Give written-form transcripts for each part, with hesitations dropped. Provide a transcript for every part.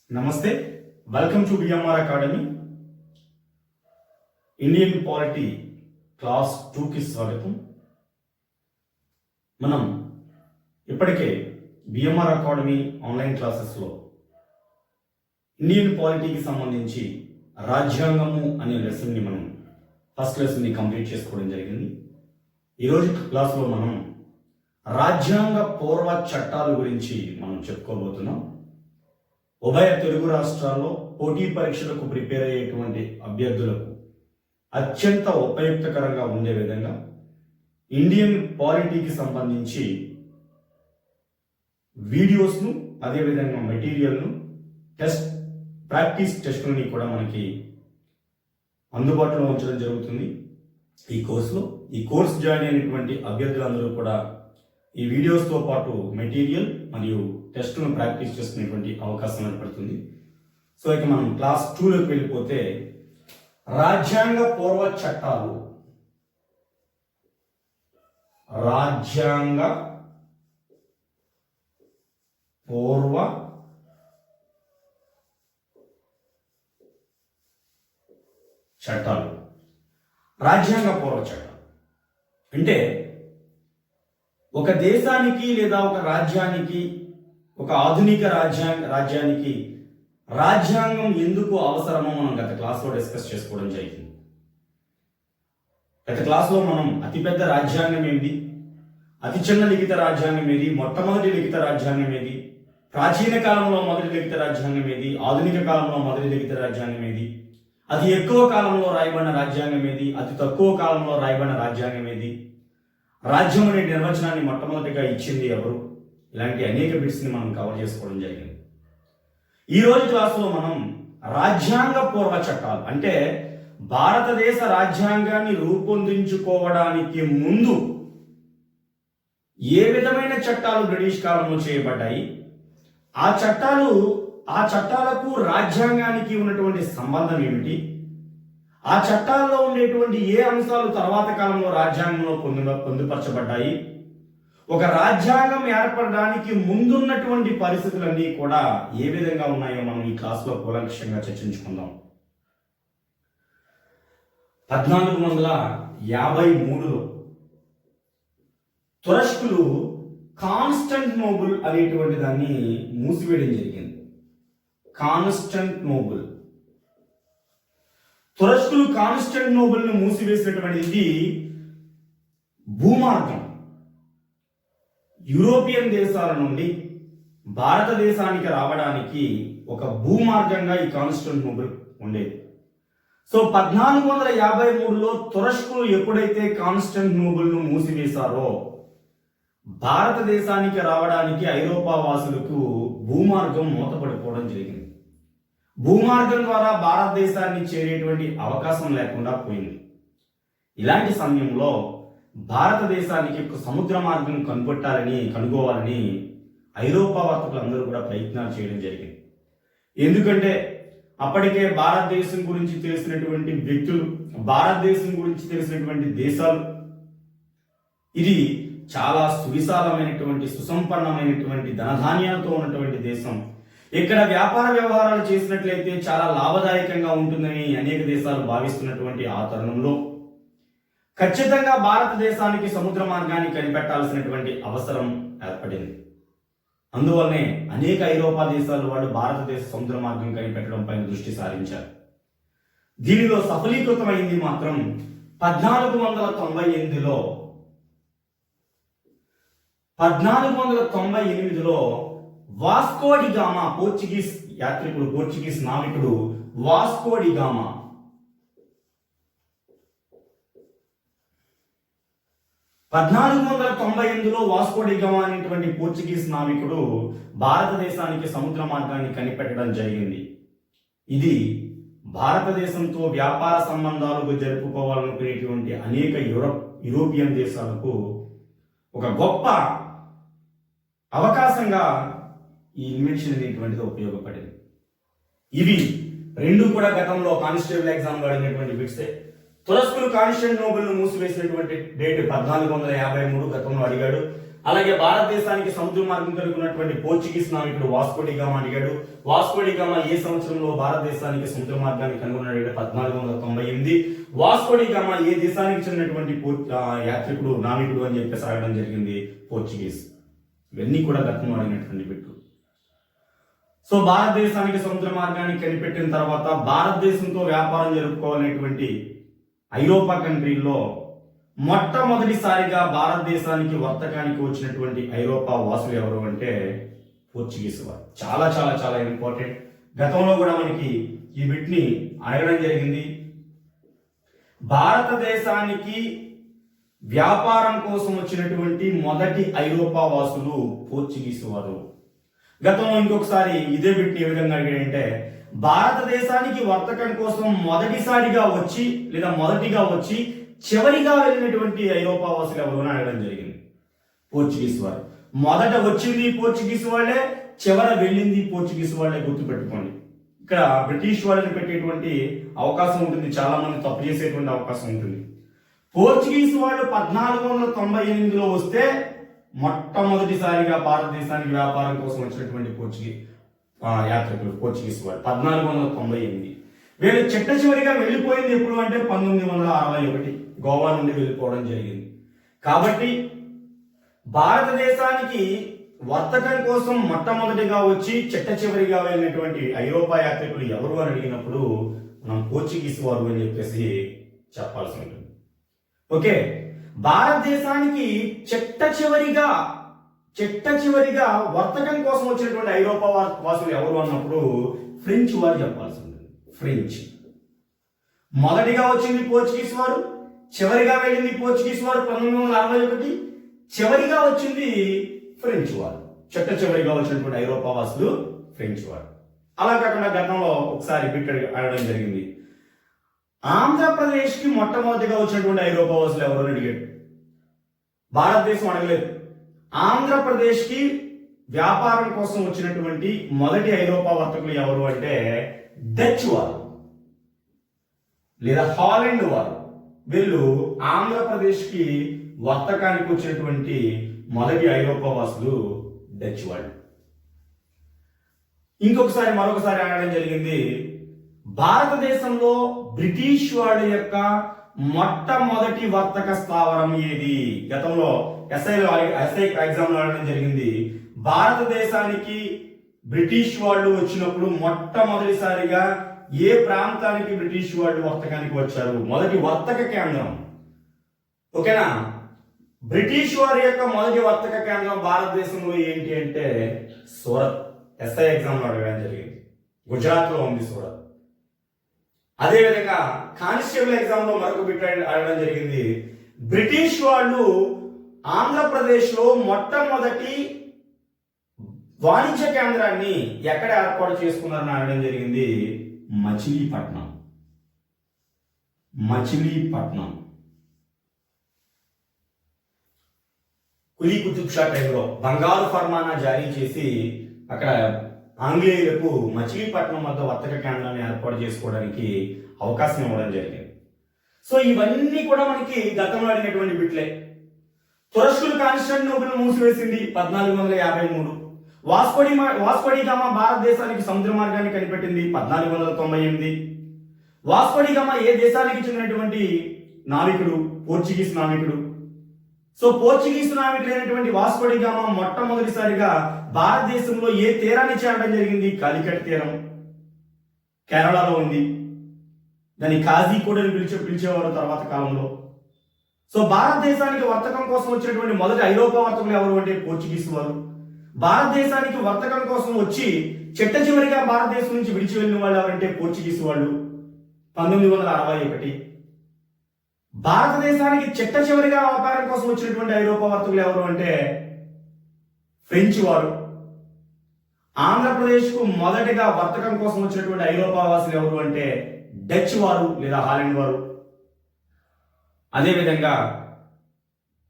నమస్తే, welcome to BMR academy. Indian polity class 2కి స్వాగతం. మనం ఇప్పటికే బిఎంఆర్ అకాడమీ ఆన్లైన్ క్లాసెస్లో ఇండియన్ పాలిటీకి సంబంధించి రాజ్యాంగము అనే లెసన్ని మనం ఫస్ట్ లెసన్ని కంప్లీట్ చేసుకోవడం జరిగింది. ఈరోజు క్లాస్లో మనం రాజ్యాంగ పూర్వ చట్టాల గురించి మనం చెప్పుకోబోతున్నాం. ఉభయ తెలుగు రాష్ట్రాల్లో పోటీ పరీక్షలకు ప్రిపేర్ అయ్యేటువంటి అభ్యర్థులకు అత్యంత ఉపయుక్తకరంగా ఉండే విధంగా ఇండియన్ పాలిటీకి సంబంధించి వీడియోస్ను, అదేవిధంగా మెటీరియల్ను, ప్రాక్టీస్ టెస్టులని కూడా మనకి అందుబాటులో ఉంచడం జరుగుతుంది ఈ కోర్సులో. ఈ కోర్స్ జాయిన్ అయినటువంటి అభ్యర్థులందరూ కూడా ఈ వీడియోస్తో పాటు మెటీరియల్ మరియు టెస్ట్ను ప్రాక్టీస్ చేసుకునేటువంటి అవకాశం ఏర్పడుతుంది. సో ఇక మనం క్లాస్ 2లోకి వెళ్ళిపోతే రాజ్యాంగ పూర్వ చట్టాలు. రాజ్యాంగ పూర్వ చట్టాలు. రాజ్యాంగ పూర్వ చట్టాలు అంటే ఒక దేశానికి లేదా ఒక రాజ్యానికి, ఒక ఆధునిక రాజ్యానికి రాజ్యాంగం ఎందుకు అవసరమో మనం గత క్లాస్లో డిస్కస్ చేసుకోవడం జరిగింది. గత క్లాస్లో మనం అతిపెద్ద రాజ్యాంగం ఏది, అతి చిన్న లిఖిత రాజ్యాంగం ఏది, మొట్టమొదటి లిఖిత రాజ్యాంగం ఏది, ప్రాచీన కాలంలో మొదటి లిఖిత రాజ్యాంగం ఏది, ఆధునిక కాలంలో మొదటి లిఖిత రాజ్యాంగం ఏది, అతి ఎక్కువ కాలంలో రాయబడిన రాజ్యాంగం ఏది, అతి తక్కువ కాలంలో రాయబడిన రాజ్యాంగం ఏది, రాజ్యం అనే నిర్వచనాన్ని మొట్టమొదటిగా ఇచ్చింది ఎవరు, ఇలాంటి అనేక బిట్స్ని మనం కవర్ చేసుకోవడం జరిగింది. ఈ రోజు క్లాసులో మనం రాజ్యాంగ పూర్వ చట్టాలు అంటే భారతదేశ రాజ్యాంగాన్ని రూపొందించుకోవడానికి ముందు ఏ విధమైన చట్టాలు బ్రిటిష్ కాలంలో చేయబడ్డాయి, ఆ చట్టాలకు రాజ్యాంగానికి ఉన్నటువంటి సంబంధం ఏమిటి, ఆ చట్టాల్లో ఉండేటువంటి ఏ అంశాలు తర్వాత కాలంలో రాజ్యాంగంలో పొందుపరచబడ్డాయి, ఒక రాజ్యాంగం ఏర్పడడానికి ముందున్నటువంటి పరిస్థితులన్నీ కూడా ఏ విధంగా ఉన్నాయో మనం ఈ క్లాస్లో కూలంకషంగా చర్చించుకుందాం. 1453లో తురష్కులు కాన్స్టాంటినోపుల్ అనేటువంటి దాన్ని మూసివేయడం జరిగింది. కాన్స్టాంటినోపుల్, తురష్కులు కాన్స్టాంటినోపుల్ను మూసివేసినటువంటిది భూమార్గం. యూరోపియన్ దేశాల నుండి భారతదేశానికి రావడానికి ఒక భూమార్గంగా ఈ కాన్స్టాంటినోపుల్ ఉండేది. సో 1453లో తురష్కులు ఎప్పుడైతే కాన్స్టాంటినోపుల్ను మూసివేశారో భారతదేశానికి రావడానికి ఐరోపా వాసులకు భూమార్గం మూతపడిపోవడం జరిగింది. భూమార్గం ద్వారా భారతదేశాన్ని చేరేటువంటి అవకాశం లేకుండా పోయింది. ఇలాంటి సమయంలో భారతదేశానికి ఒక సముద్ర మార్గం కనుగోవాలని ఐరోపా వర్తకులందరూ కూడా ప్రయత్నాలు చేయడం జరిగింది. ఎందుకంటే అప్పటికే భారతదేశం గురించి తెలిసినటువంటి వ్యక్తులు, భారతదేశం గురించి తెలిసినటువంటి దేశాలు, ఇది చాలా సువిశాలమైనటువంటి, సుసంపన్నమైనటువంటి ధనధాన్యాలతో ఉన్నటువంటి దేశం, ఇక్కడ వ్యాపార వ్యవహారాలు చేసినట్లయితే చాలా లాభదాయకంగా ఉంటుందని అనేక దేశాలు భావిస్తున్నటువంటి ఆ తరుణంలో ఖచ్చితంగా భారతదేశానికి సముద్ర మార్గాన్ని కనిపెట్టాల్సినటువంటి అవసరం ఏర్పడింది. అందువల్లనే అనేక ఐరోపా దేశాలు వాళ్ళు భారతదేశ సముద్ర మార్గం కనిపెట్టడం పైన దృష్టి సారించారు. దీనిలో సఫలీకృతమైంది మాత్రం 1498లో వాస్కో డి గామా, పోర్చుగీస్ యాత్రికుడు, పోర్చుగీస్ నావికుడు వాస్కో డి గామా 1498లో వాస్కో డి గామా అనేటువంటి పోర్చుగీస్ నావికుడు భారతదేశానికి సముద్ర మార్గాన్ని కనిపెట్టడం జరిగింది. ఇది భారతదేశంతో వ్యాపార సంబంధాలు జరుపుకోవాలనుకునేటువంటి అనేక యూరోపియన్ దేశాలకు ఒక గొప్ప అవకాశంగా ఈ ఇన్వెన్షన్ అనేటువంటిది ఉపయోగపడింది. ఇవి రెండు కూడా గతంలో కానిస్టేబుల్ ఎగ్జామ్లో అడిగినటువంటి బిట్సే. తురస్కులు కాన్స్టాంటినోపుల్ను మూసివేసినటువంటి డేట్ 1453 గతంలో అడిగాడు. అలాగే భారతదేశానికి సముద్ర మార్గం కనుగొన్నటువంటి పోర్చుగీస్ నావికుడు వాస్కో డి గామా అడిగాడు. వాస్కో డి గామా ఏ సంవత్సరంలో భారతదేశానికి సముద్ర మార్గాన్ని కనుగొన్నాడు? 1498. వాస్కో డి గామా ఏ దేశానికి చెందినటువంటి యాత్రికుడు నావికుడు అని చెప్పేసి అడగడం జరిగింది? పోర్చుగీస్. ఇవన్నీ కూడా గతంలో అడిగినటువంటి బిట్లు. సో భారతదేశానికి సముద్ర మార్గాన్ని కనిపెట్టిన తర్వాత భారతదేశంతో వ్యాపారం జరుపుకోవాలనేటువంటి ఐరోపా కంట్రీల్లో మొట్టమొదటిసారిగా భారతదేశానికి వర్తకానికి వచ్చినటువంటి ఐరోపా వాసులు ఎవరు అంటే పోర్చుగీస్ వారు. చాలా చాలా చాలా ఇంపార్టెంట్. గతంలో కూడా మనకి ఈ బిట్ని అడగడం జరిగింది. భారతదేశానికి వ్యాపారం కోసం వచ్చినటువంటి మొదటి ఐరోపా వాసులు పోర్చుగీస్ వారు. గతంలో ఇంకొకసారి ఇదే బిట్ని ఏ విధంగా అడిగాడంటే భారతదేశానికి వర్తకం కోసం మొదటిగా వచ్చి చివరిగా వెళ్ళినటువంటి ఐరోపా వాసులు ఎవరు అని అడగడం జరిగింది? పోర్చుగీస్ వారు. మొదట వచ్చింది పోర్చుగీస్ వాళ్ళే, చివర వెళ్ళింది పోర్చుగీస్ వాళ్ళే, గుర్తుపెట్టుకోండి. ఇక్కడ బ్రిటిష్ వాళ్ళని పెట్టేటువంటి అవకాశం ఉంటుంది, చాలా మంది తప్పు చేసేటువంటి అవకాశం ఉంటుంది. పోర్చుగీస్ వాళ్ళు 1498లో వస్తే మొట్టమొదటిసారిగా భారతదేశానికి వ్యాపారం కోసం వచ్చినటువంటి యాత్రికులు పోర్చుగీస్ వాళ్ళు 1498. వీళ్ళు చిట్ట చివరిగా వెళ్ళిపోయింది ఎప్పుడు అంటే 1961 గోవా నుండి వెళ్ళిపోవడం జరిగింది. కాబట్టి భారతదేశానికి వర్తకం కోసం మొట్టమొదటిగా వచ్చి చిట్ట చివరిగా వెళ్ళినటువంటి ఐరోపా యాత్రికులు ఎవరు అని అడిగినప్పుడు మనం పోర్చుగీస్ వారు అని చెప్పేసి చెప్పాల్సి ఉంటుంది. ఓకే, భారతదేశానికి చిట్ట చివరిగా వర్తకం కోసం వచ్చినటువంటి ఐరోపా వాసులు ఎవరు అన్నప్పుడు ఫ్రెంచ్ వారు చెప్పాల్సి ఉంటుంది. ఫ్రెంచ్. మొదటిగా వచ్చింది పోర్చుగీస్ వారు, చివరిగా వెళ్ళింది పోర్చుగీస్ వారు 1961, చివరిగా వచ్చింది ఫ్రెంచ్ వారు. చిట్ట చివరిగా వచ్చినటువంటి ఐరోపా వాసులు ఫ్రెంచ్ వారు. అలా కాకుండా గతంలో ఒకసారి బిట్ అడగడం జరిగింది. ఆంధ్రప్రదేశ్ కి మొట్టమొదటిగా వచ్చినటువంటి ఐరోపా వాసులు ఎవరు అని అడిగాడు. భారతదేశం అడగలేదు. ఆంధ్రప్రదేశ్ కి వ్యాపారం కోసం వచ్చినటువంటి మొదటి ఐరోపా వర్తకులు ఎవరు అంటే డచ్ వారు లేదా హాలండ్ వారు. వీళ్ళు ఆంధ్రప్రదేశ్ కి వర్తకానికి వచ్చినటువంటి మొదటి ఐరోపా వాసులు డచ్ వాళ్ళు. మరొకసారి అనడం జరిగింది. భారతదేశంలో బ్రిటిష్ వాళ్ళ యొక్క మొట్టమొదటి వర్తక స్థావరం ఏది? గతంలో ఎస్ఐ ఎగ్జామ్ లో అడగడం జరిగింది. భారతదేశానికి బ్రిటిష్ వాళ్ళు వచ్చినప్పుడు మొట్టమొదటిసారిగా ఏ ప్రాంతానికి బ్రిటిష్ వాళ్ళు వర్తకానికి వచ్చారు? మొదటి వర్తక కేంద్రం. ఓకేనా? బ్రిటిష్ వారి యొక్క మొదటి వర్తక కేంద్రం భారతదేశంలో ఏంటి అంటే సూరత్. ఎస్ఐ ఎగ్జామ్ లో అడగడం జరిగింది. గుజరాత్ లో ఉంది సూరత్. అదేవిధంగా కానిస్టేబుల్ ఎగ్జామ్ లో మరొక బిట్ అడగడం జరిగింది. బ్రిటిష్ వాళ్ళు ఆంధ్రప్రదేశ్ లో మొట్టమొదటి వాణిజ్య కేంద్రాన్ని ఎక్కడ ఏర్పాటు చేసుకున్నారని అడగడం జరిగింది. మచిలీపట్నం. కులీ కుతుబ్ షా టైంలో బంగారు ఫర్మానా జారీ చేసి అక్కడ ఆంగ్లేయులకు మచిలీపట్నం వద్ద వర్తక కేంద్రాన్ని ఏర్పాటు చేసుకోవడానికి అవకాశం ఇవ్వడం జరిగింది. సో ఇవన్నీ కూడా మనకి గతంలో అడిగినటువంటి బిట్లే. తురష్కులు కాన్స్టాంటినోపుల్ మూసివేసింది 1453. వాస్కో డి గామా భారతదేశానికి సముద్ర మార్గాన్ని కనిపెట్టింది 1498. వాస్కో డి గామా ఏ దేశానికి చెందినటువంటి నావికుడు? పోర్చుగీస్ నావికుడు. సో పోర్చుగీస్ నావికుడైనటువంటి వాస్కో డి గామా మొట్టమొదటిసారిగా భారతదేశంలో ఏ తీరాన్ని చేరడం జరిగింది? కాలికట్ తీరం, కేరళలో ఉంది. దాన్ని కాజీకోడ్ అని పిలిచేవారు తర్వాత కాలంలో. సో భారతదేశానికి వర్తకం కోసం వచ్చినటువంటి మొదటి ఐరోపా వర్తకులు ఎవరు అంటే పోర్చుగీస్ వారు. భారతదేశానికి వర్తకం కోసం వచ్చి చిట్ట చివరిగా భారతదేశం నుంచి విడిచి వెళ్ళిన వాళ్ళు ఎవరంటే పోర్చుగీస్ వాళ్ళు 1961. భారతదేశానికి చిట్ట చివరిగా వ్యాపారం కోసం వచ్చినటువంటి ఐరోపా వర్తకులు ఎవరు అంటే ఫ్రెంచ్ వారు. ఆంధ్రప్రదేశ్ కు మొదటిగా వర్తకం కోసం వచ్చినటువంటి ఐరోపా వాసులు ఎవరు అంటే డచ్ వారు లేదా హాలండ్ వారు. అదేవిధంగా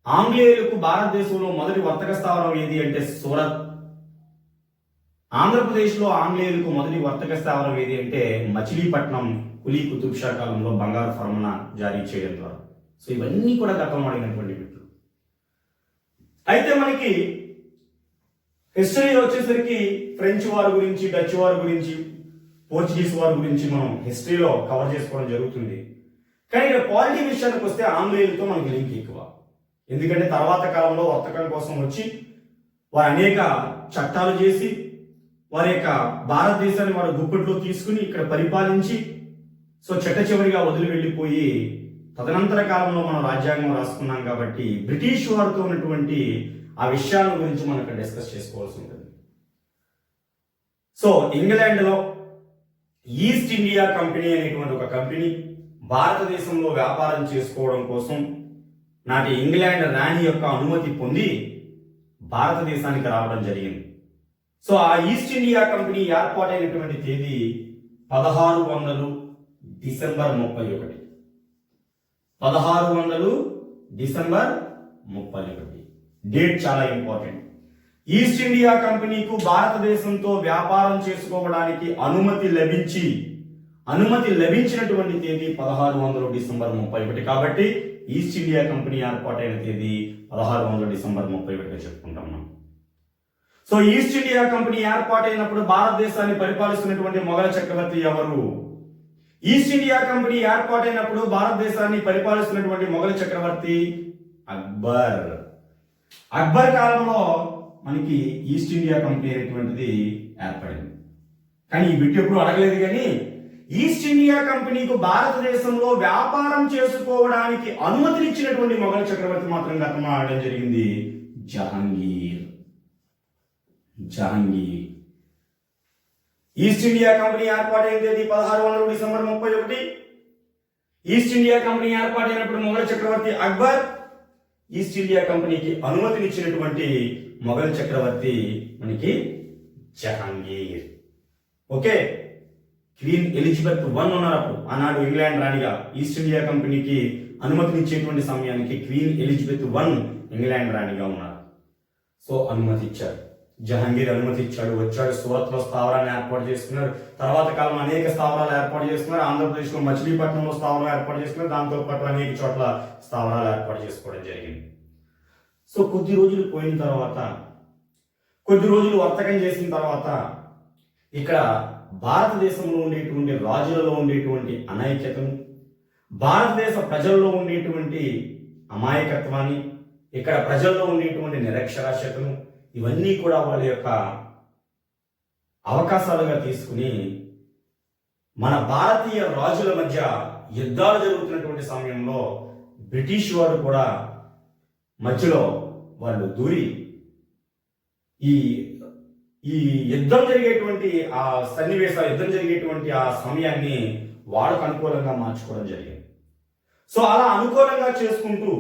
ఆంగ్లేయులకు భారతదేశంలో మొదటి వర్తక స్థావరం ఏది అంటే సూరత్. ఆంధ్రప్రదేశ్లో ఆంగ్లేయులకు మొదటి వర్తక స్థావరం ఏది అంటే మచిలీపట్నం. కులీ కుతుబ్ షా కాలంలో బంగారు ఫర్మానా జారీ చేయడం ద్వారా. సో ఇవన్నీ కూడా గతంలో అడిగినటువంటి బిట్లు. అయితే మనకి హిస్టరీ వచ్చేసరికి ఫ్రెంచ్ వార్ గురించి, డచ్ వార్ గురించి, పోర్చుగీస్ వార్ గురించి మనం హిస్టరీలో కవర్ చేసుకోవడం జరుగుతుంది. కానీ ఇక్కడ పాలిటీ విషయానికి వస్తే ఆంగ్లేయులతో మనకి లింక్ ఎక్కువ. ఎందుకంటే తర్వాత కాలంలో వర్తకం కోసం వచ్చి వారు అనేక చట్టాలు చేసి వారి యొక్క భారతదేశాన్ని వారు గుప్పెట్లో తీసుకుని ఇక్కడ పరిపాలించి చెట్ట చివరిగా వదిలి వెళ్ళిపోయి తదనంతర కాలంలో మనం రాజ్యాంగం రాసుకున్నాం కాబట్టి బ్రిటిష్ వారితో ఉన్నటువంటి ఆ విషయాల గురించి మనం ఇక్కడ డిస్కస్ చేసుకోవాల్సి ఉంటుంది. ఇంగ్లాండ్లో ఈస్ట్ ఇండియా కంపెనీ అనేటువంటి ఒక కంపెనీ భారతదేశంలో వ్యాపారం చేసుకోవడం కోసం నాటి ఇంగ్లాండ్ రాణి యొక్క అనుమతి పొంది భారతదేశానికి రావడం జరిగింది. ఆ ఈస్ట్ ఇండియా కంపెనీ ఏర్పాటైనటువంటి తేదీ 1600 డిసెంబర్ 31. 1600 డిసెంబర్ 31 డేట్ చాలా ఇంపార్టెంట్. ఈస్ట్ ఇండియా కంపెనీకు భారతదేశంతో వ్యాపారం చేసుకోవడానికి అనుమతి లభించినటువంటి తేదీ 1600 డిసెంబర్ 31 కాబట్టి ఈస్ట్ ఇండియా కంపెనీ ఏర్పాటైన తేదీ 1600 డిసెంబర్ 31 చెప్పుకుంటాం మనం. ఈస్ట్ ఇండియా కంపెనీ ఏర్పాటైనప్పుడు భారతదేశాన్ని పరిపాలిస్తున్నటువంటి మొఘల చక్రవర్తి ఎవరు? ఈస్ట్ ఇండియా కంపెనీ ఏర్పాటైనప్పుడు భారతదేశాన్ని పరిపాలిస్తున్నటువంటి మొఘల చక్రవర్తి అక్బర్. అక్బర్ కాలంలో మనకి ఈస్ట్ ఇండియా కంపెనీ అనేటువంటిది ఏర్పడింది. కానీ ఈ బిట్ ఎప్పుడు అడగలేదు. కానీ ఈస్ట్ ఇండియా కంపెనీకు భారతదేశంలో వ్యాపారం చేసుకోవడానికి అనుమతినిచ్చినటువంటి మొఘల చక్రవర్తి మాత్రం గతంలో ఆడడం జరిగింది జహాంగీర్. ఈస్ట్ ఇండియా కంపెనీ ఏర్పాటైన తేదీ 1600 డిసెంబర్ 31. ఈస్ట్ ఇండియా కంపెనీ ఏర్పాటైనప్పుడు మొఘల చక్రవర్తి అక్బర్. ఈస్ట్ ఇండియా కంపెనీకి అనుమతినిచ్చినటువంటి మొఘల్ చక్రవర్తి మనకి Jahangir. Okay, queen Elizabeth I ఉన్నప్పుడు ఆనాడు ఇంగ్లాండ్ రాణిగా ఈస్ట్ ఇండియా కంపెనీకి అనుమతినిచ్చేటువంటి సమయానికి క్వీన్ ఎలిజబెత్ I ఇంగ్లాండ్ రాణిగా ఉన్నారు. అనుమతి ఇచ్చారు. జహాంగీర్ అనుమతి ఇచ్చాడు, వచ్చాడు. సూరత్లో స్థావరాన్ని ఏర్పాటు చేసుకున్నారు. తర్వాత కాలం అనేక స్థావరాలు ఏర్పాటు చేసుకున్నారు. ఆంధ్రప్రదేశ్లో మచిలీపట్నంలో స్థావరం ఏర్పాటు చేసుకున్నారు. దాంతో పాటు అనేక చోట్ల స్థావరాలు ఏర్పాటు చేసుకోవడం జరిగింది. కొద్ది రోజులు పోయిన తర్వాత, కొద్ది రోజులు వర్తకం చేసిన తర్వాత ఇక్కడ భారతదేశంలో ఉండేటువంటి రాజులలో ఉండేటువంటి అనైక్యతను, భారతదేశ ప్రజల్లో ఉండేటువంటి అమాయకత్వాన్ని, ఇక్కడ ప్రజల్లో ఉండేటువంటి నిరక్షరాస్యతను, ఇవన్నీ కూడా వాళ్ళ యొక్క అవకాశాలుగా తీసుకుని మన భారతీయ రాజుల మధ్య యుద్ధాలు జరుగుతున్నటువంటి సమయంలో బ్రిటిష్ వారు కూడా మధ్యలో వాళ్ళు దూరి ఈ యుద్ధం జరిగేటువంటి ఆ సన్నివేశాలు, యుద్ధం జరిగేటువంటి ఆ సమయాన్ని వాళ్ళకు అనుకూలంగా మార్చుకోవడం జరిగింది. అలా అనుకూలంగా చేసుకుంటూ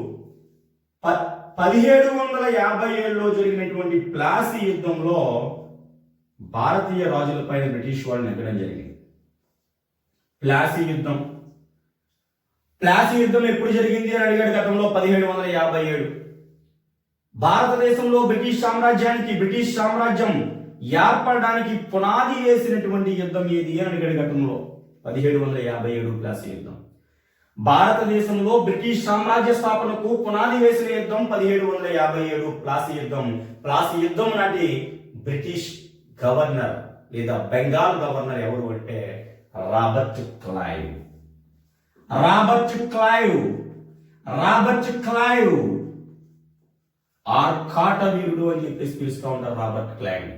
1757లో జరిగినటువంటి ప్లాసీ యుద్ధంలో భారతీయ రాజులపైన బ్రిటిష్ వాళ్ళు నెగ్గడం జరిగింది. ప్లాసీ యుద్ధం ఎప్పుడు జరిగింది అని అడిగాడు గతంలో. 1757. భారతదేశంలో బ్రిటిష్ సామ్రాజ్యం ఏర్పడడానికి పునాది వేసినటువంటి యుద్ధం ఏది అని అడిగాడు గతంలో. 1757 ప్లాసీ యుద్ధం. భారతదేశంలో బ్రిటిష్ సామ్రాజ్య స్థాపనకు పునాది వేసిన యుద్ధం 1757 ప్లాసీ యుద్ధం. ప్లాసీ యుద్ధం నాటి బ్రిటిష్ గవర్నర్ లేదా బెంగాల్ గవర్నర్ ఎవరు అంటే రాబర్ట్ క్లైవ్ ఆర్కాటవీరుడు అని చెప్పేసి పిలుస్తూ ఉంటారు రాబర్ట్ క్లైవ్.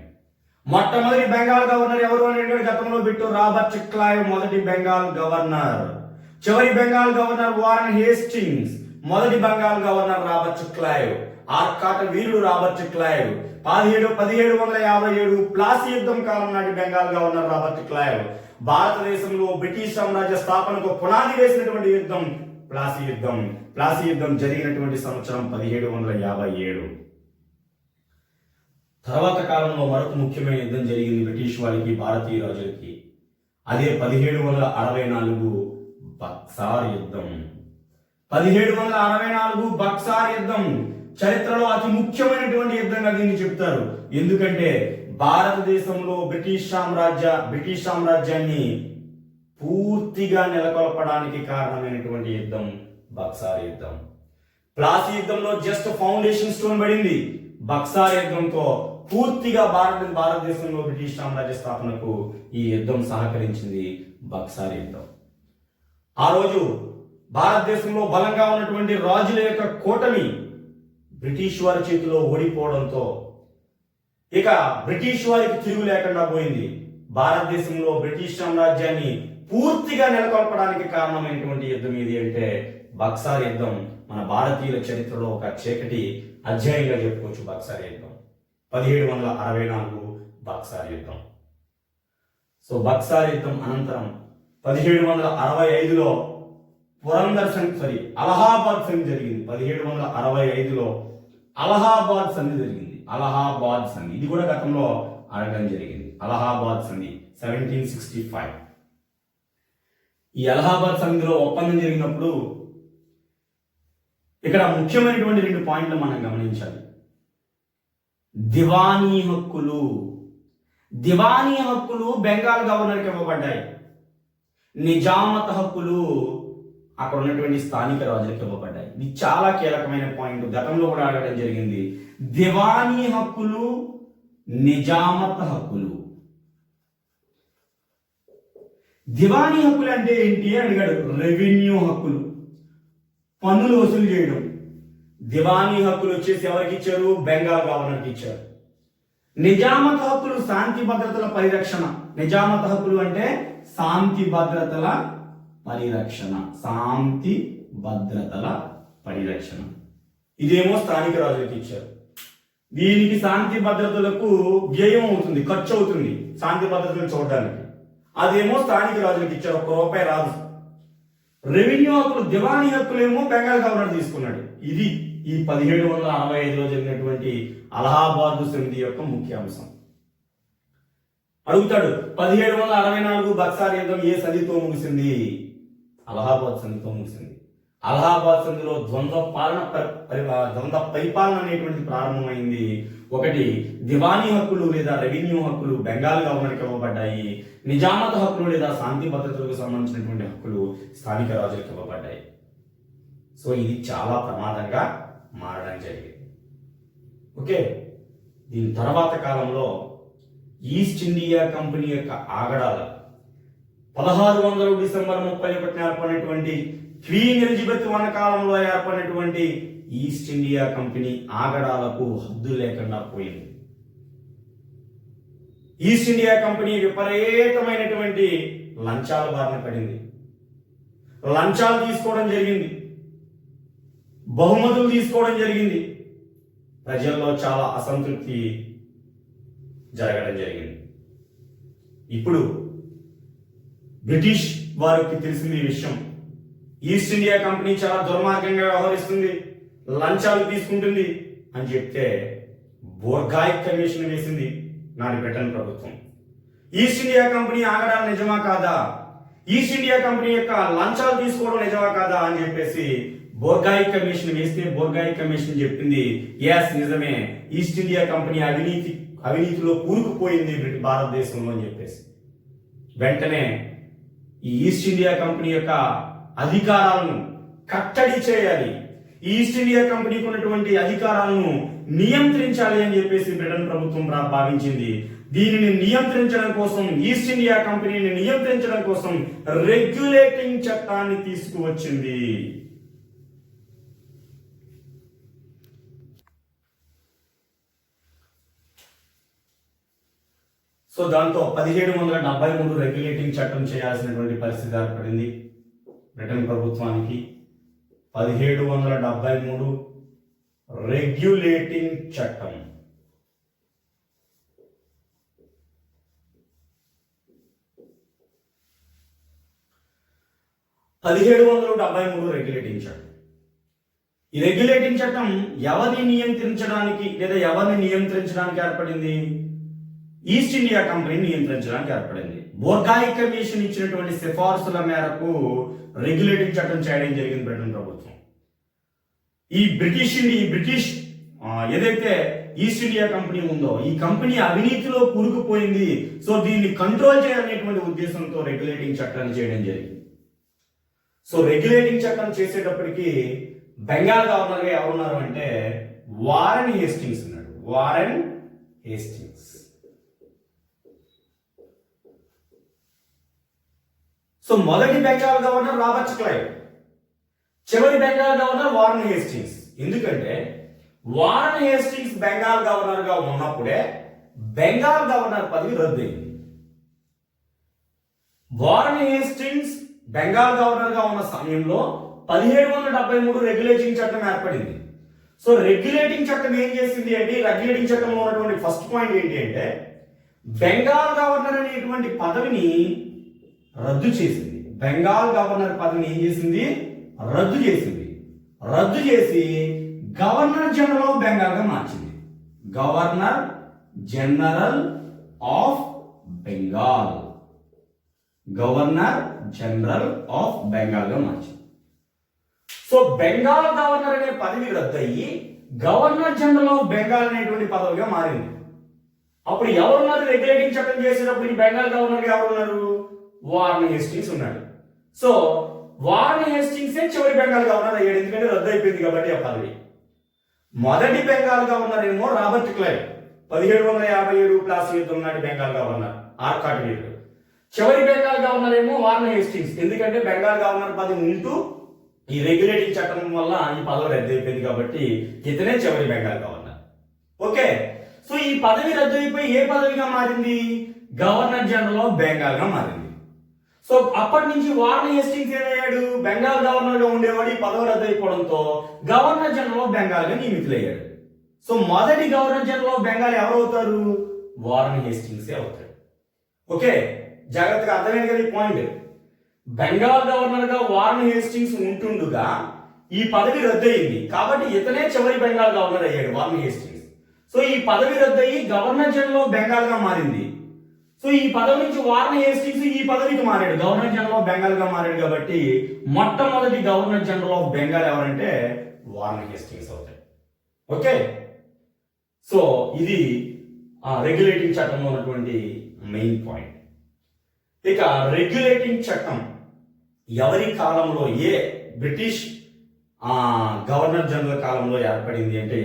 మొట్టమొదటి బెంగాల్ గవర్నర్ ఎవరు అని గతంలో పెట్టు రాబర్ట్ క్లైవ్ మొదటి బెంగాల్ గవర్నర్. చివరి బెంగాల్ గవర్నర్ వారన్ హేస్టింగ్స్. మొదటి బెంగాల్ గవర్నర్ రాబర్ట్ క్లైవ్. ఆర్కాట వీరుడు రాబర్ట్ క్లైవ్. 1757 ప్లాసీ యుద్ధం కాలం నాటి బెంగాల్ గవర్నర్ రాబర్ట్ క్లైవ్. భారతదేశంలో బ్రిటిష్ సామ్రాజ్య స్థాపనకు పునాది వేసినటువంటి యుద్ధం ప్లాసీ యుద్ధం. ప్లాసీ యుద్ధం జరిగినటువంటి సంవత్సరం 1757. తర్వాత కాలంలో మరొక ముఖ్యమైన యుద్ధం జరిగింది బ్రిటిష్ వాళ్ళకి, భారతీయ రాజులకి. అదే 1764 బక్సార్ యుద్ధం. 1764 బక్సార్ యుద్ధం చరిత్రలో అతి ముఖ్యమైనటువంటి యుద్ధంగా దీన్ని చెప్తారు. ఎందుకంటే భారతదేశంలో బ్రిటిష్ సామ్రాజ్యాన్ని పూర్తిగా నెలకొల్పడానికి కారణమైనటువంటి యుద్ధం బక్సార్ యుద్ధం. ప్లాసీ యుద్ధంలో జస్ట్ ఫౌండేషన్ స్టోన్ పడింది. బక్సార్ యుద్ధంతో పూర్తిగా భారతదేశంలో బ్రిటిష్ సామ్రాజ్య స్థాపనకు ఈ యుద్ధం సహకరించింది. బక్సార్ యుద్ధం ఆ రోజు భారతదేశంలో బలంగా ఉన్నటువంటి రాజుల యొక్క కూటమి బ్రిటిష్ వారి చేతిలో ఓడిపోవడంతో ఇక బ్రిటిష్ వారికి తిరుగు లేకుండా పోయింది. భారతదేశంలో బ్రిటిష్ సామ్రాజ్యాన్ని పూర్తిగా నెలకొల్పడానికి కారణమైనటువంటి యుద్ధం ఏది అంటే బక్సార్ యుద్ధం. మన భారతీయుల చరిత్రలో ఒక చీకటి అధ్యాయంగా చెప్పుకోవచ్చు. బక్సార్ యుద్ధం 1764 బక్సార్ యుద్ధం. సో బక్సార్ యుద్ధం అనంతరం 1765లో అలహాబాద్ సంధి జరిగింది. 1765లో అలహాబాద్ సంధి జరిగింది. అలహాబాద్ సంధి ఇది కూడా గతంలో అడగడం జరిగింది. అలహాబాద్ సంధి 1765. ఈ అలహాబాద్ సంధిలో ఒప్పందం జరిగినప్పుడు ఇక్కడ ముఖ్యమైనటువంటి 2 పాయింట్లు మనం గమనించాలి. దివానీ హక్కులు బెంగాల్ గవర్నర్కి ఇవ్వబడ్డాయి. నిజామత్ హక్కులు అక్కడ ఉన్నటువంటి స్థానిక రాజులకు ఇవ్వబడ్డాయి. ఇది చాలా కీలకమైన పాయింట్, గతంలో కూడా అడగడం జరిగింది. దివానీ హక్కులు, నిజామత్ హక్కులు. దివానీ హక్కులు అంటే ఏంటి అని అడిగాడు. రెవెన్యూ హక్కులు, పన్నులు వసూలు చేయడం. దివానీ హక్కులు వచ్చేసి ఎవరికి ఇచ్చారు? బెంగాల్ గవర్నర్కి ఇచ్చారు. నిజామత్ హక్కులు శాంతి భద్రతల పరిరక్షణ. నిజామత్ హక్కులు అంటే శాంతి భద్రతల పరిరక్షణ. ఇదేమో స్థానిక రాజులకు ఇచ్చారు. దీనికి శాంతి భద్రతలకు వ్యయం అవుతుంది, ఖర్చు అవుతుంది శాంతి భద్రతలు చూడడానికి. అదేమో స్థానిక రాజులకు ఇచ్చారు, ₹1 రాదు. రెవెన్యూ హక్కులు, దివానీ హక్కులేమో బెంగాల్ గవర్నర్ తీసుకున్నాడు. ఇది ఈ 1765లో జరిగినటువంటి అలహాబాద్ సంధి యొక్క ముఖ్య అంశం. అడుగుతాడు, 1764 బక్సార్ యుద్ధం ఏ సంధితో ముగిసింది? అలహాబాద్ సంధితో ముగిసింది. అలహాబాద్ సంధిలో ద్వంద్వ పరిపాలన అనేటువంటిది ప్రారంభమైంది. ఒకటి, దివానీ హక్కులు లేదా రెవెన్యూ హక్కులు బెంగాల్ గవర్నర్కి ఇవ్వబడ్డాయి. నిజామత్ హక్కులు లేదా శాంతి భద్రతలకు సంబంధించినటువంటి హక్కులు స్థానిక రాజులకు ఇవ్వబడ్డాయి. సో ఇది చాలా ప్రమాదంగా మారడం జరిగింది. ఓకే, దీని తర్వాత కాలంలో ఈస్ట్ ఇండియా కంపెనీ యొక్క ఆగడాల 1600 డిసెంబర్ 31 ఏర్పడినటువంటి క్వీన్ ఎలిజబెత్ కాలంలో ఏర్పడినటువంటి ఈస్ట్ ఇండియా కంపెనీ ఆగడాలకు హద్దు లేకుండా పోయింది. ఈస్ట్ ఇండియా కంపెనీ విపరీతమైనటువంటి లంచాల బారిన పడింది. లంచాలు తీసుకోవడం జరిగింది, బహుమతులు తీసుకోవడం జరిగింది. ప్రజల్లో చాలా అసంతృప్తి జరగడం జరిగింది. ఇప్పుడు బ్రిటిష్ వారికి తెలిసింది ఈ విషయం. ఈస్ట్ ఇండియా కంపెనీ చాలా దుర్మార్గంగా వ్యవహరిస్తుంది, లంచాలు తీసుకుంటుంది అని చెప్తే బోర్గాయ్ కమిషన్ వేసింది నాటి బ్రిటన్ ప్రభుత్వం. ఈస్ట్ ఇండియా కంపెనీ ఆగడాలు నిజమా కాదా, ఈస్ట్ ఇండియా కంపెనీ యొక్క లంచాలు తీసుకోవడం నిజమా కాదా అని చెప్పేసి బోర్గాయ్ కమిషన్ వేస్తే బోర్గాయ్ కమిషన్ చెప్పింది, ఎస్ నిజమే, ఈస్ట్ ఇండియా కంపెనీ అవినీతిలో కూరుకుపోయింది భారతదేశంలో అని చెప్పేసి వెంటనే ఈ ఈస్ట్ ఇండియా కంపెనీ యొక్క అధికారాలను కట్టడి చేయాలి, ఈస్ట్ ఇండియా కంపెనీకి ఉన్నటువంటి అధికారాలను నియంత్రించాలి అని చెప్పేసి బ్రిటన్ ప్రభుత్వం భావించింది. దీనిని నియంత్రించడం కోసం, ఈస్ట్ ఇండియా కంపెనీని నియంత్రించడం కోసం రెగ్యులేటింగ్ చట్టాన్ని తీసుకువచ్చింది. సో దాంతో 1773 రెగ్యులేటింగ్ చట్టం చేయాల్సినటువంటి పరిస్థితి ఏర్పడింది బ్రిటన్ ప్రభుత్వానికి. 1773 రెగ్యులేటింగ్ చట్టం. రెగ్యులేటింగ్ చట్టం. ఈ రెగ్యులేటింగ్ చట్టం ఎవరిని నియంత్రించడానికి లేదా ఎవరిని నియంత్రించడానికి ఏర్పడింది? ఈస్ట్ ఇండియా కంపెనీని నియంత్రించడానికి ఏర్పడింది. బోర్గాయ్ కమిషన్ ఇచ్చినటువంటి సిఫార్సుల మేరకు రెగ్యులేటింగ్ చట్టం చేయడం జరిగింది బ్రిటన్ ప్రభుత్వం. ఈ బ్రిటిష్ ఏదైతే ఈస్ట్ ఇండియా కంపెనీ ఉందో ఈ కంపెనీ అవినీతిలో కూరుకుపోయింది. సో దీన్ని కంట్రోల్ చేయాలనేటువంటి ఉద్దేశంతో రెగ్యులేటింగ్ చట్టాన్ని చేయడం జరిగింది. సో రెగ్యులేటింగ్ చట్టం చేసేటప్పటికి బెంగాల్ గవర్నర్గా ఎవరున్నారు అంటే వారెన్ హేస్టింగ్స్ ఉన్నాడు. Warren Hastings. సో మొదటి బెంగాల్ గవర్నర్ రాబర్ట్ క్లైవ్, చివరి బెంగాల్ గవర్నర్ వారెన్ హేస్టింగ్స్. ఎందుకంటే వారెన్ హేస్టింగ్స్ బెంగాల్ గవర్నర్ గా ఉన్నప్పుడే బెంగాల్ గవర్నర్ పదవి రద్దయింది. వారెన్ హేస్టింగ్స్ బెంగాల్ గవర్నర్ గా ఉన్న సమయంలో 1773 రెగ్యులేటింగ్ చట్టం ఏర్పడింది. సో రెగ్యులేటింగ్ చట్టం ఏం చేసింది అంటే, రెగ్యులేటింగ్ చట్టంలో ఉన్నటువంటి ఫస్ట్ పాయింట్ ఏంటి అంటే బెంగాల్ గవర్నర్ అనేటువంటి పదవిని రద్దు చేసింది. బెంగాల్ గవర్నర్ పదవిని ఏం చేసింది? రద్దు చేసింది. రద్దు చేసి గవర్నర్ జనరల్ ఆఫ్ బెంగాల్ గా మార్చింది. Governor general of Bengal, governor general of Bengal గా మార్చింది. సో బెంగాల్ గవర్నర్ అనే పదవి రద్దయ్యి గవర్నర్ జనరల్ ఆఫ్ బెంగాల్ అనేటువంటి పదవిగా మారింది. అప్పుడు ఎవరున్నారు? రెగ్యులేటింగ్ చట్టం చేసేటప్పుడు ఈ బెంగాల్ గవర్నర్ ఎవరున్నారు? వారెన్ హేస్టింగ్స్ ఉన్నాడు. సో వారెన్ హేస్టింగ్సే చివరి బెంగాల్ గవర్నర్ అయ్యాడు, ఎందుకంటే రద్దు అయిపోయింది కాబట్టి ఆ పదవి. మొదటి బెంగాల్ గవర్నర్ ఏమో రాబర్ట్ క్లైవ్, 1757 ప్లాసీ యుద్ధం నాటి బెంగాల్ గవర్నర్, ఆర్కాట్ వీరుడు. చివరి బెంగాల్ గవర్నర్ ఏమో వారెన్ హేస్టింగ్స్, ఎందుకంటే బెంగాల్ గవర్నర్ పదవి ఉంటూ ఈ రెగ్యులేటింగ్ చట్టం వల్ల ఈ పదవి రద్దు అయిపోయింది కాబట్టి ఇతనే చివరి బెంగాల్ గవర్నర్. ఓకే, సో ఈ పదవి రద్దు అయిపోయి ఏ పదవిగా మారింది? గవర్నర్ జనరల్ ఆఫ్ బెంగాల్ గా మారింది. సో అప్పటి నుంచి వారెన్ హేస్టింగ్స్ ఏమయ్యాడు? బెంగాల్ గవర్నర్ గా ఉండేవాడు. ఈ పదవి రద్దు అయిపోవడంతో గవర్నర్ జనరల్ ఆఫ్ బెంగాల్ గా నియమితులయ్యాడు. సో మొదటి గవర్నర్ జనరల్ ఆఫ్ బెంగాల్ ఎవరు అవుతారు? వారెన్ హేస్టింగ్స్ అవుతాడు. ఓకే, జాగ్రత్తగా అర్థమైంది కదా ఈ పాయింట్. బెంగాల్ గవర్నర్ గా వారెన్ హేస్టింగ్స్ ఉంటుండగా ఈ పదవి రద్దు అయింది కాబట్టి ఇతనే చివరి బెంగాల్ గవర్నర్ అయ్యాడు, వారెన్ హేస్టింగ్స్. సో ఈ పదవి రద్దు అయ్యి గవర్నర్ జనరల్ ఆఫ్ బెంగాల్ గా మారింది. సో ఈ పదవి నుంచి వారెన్ హేస్టింగ్స్ ఈ పదవికి మారాడు, గవర్నర్ జనరల్ ఆఫ్ బెంగాల్ గా మారాడు. కాబట్టి మొట్టమొదటి గవర్నర్ జనరల్ ఆఫ్ బెంగాల్ ఎవరంటే వారెన్ హేస్టింగ్స్ అవుతాడు. ఓకే, సో ఇది రెగ్యులేటింగ్ చట్టంలో ఉన్నటువంటి మెయిన్ పాయింట్. ఇక రెగ్యులేటింగ్ చట్టం ఎవరి కాలంలో, ఏ బ్రిటిష్ గవర్నర్ జనరల్ కాలంలో ఏర్పడింది అంటే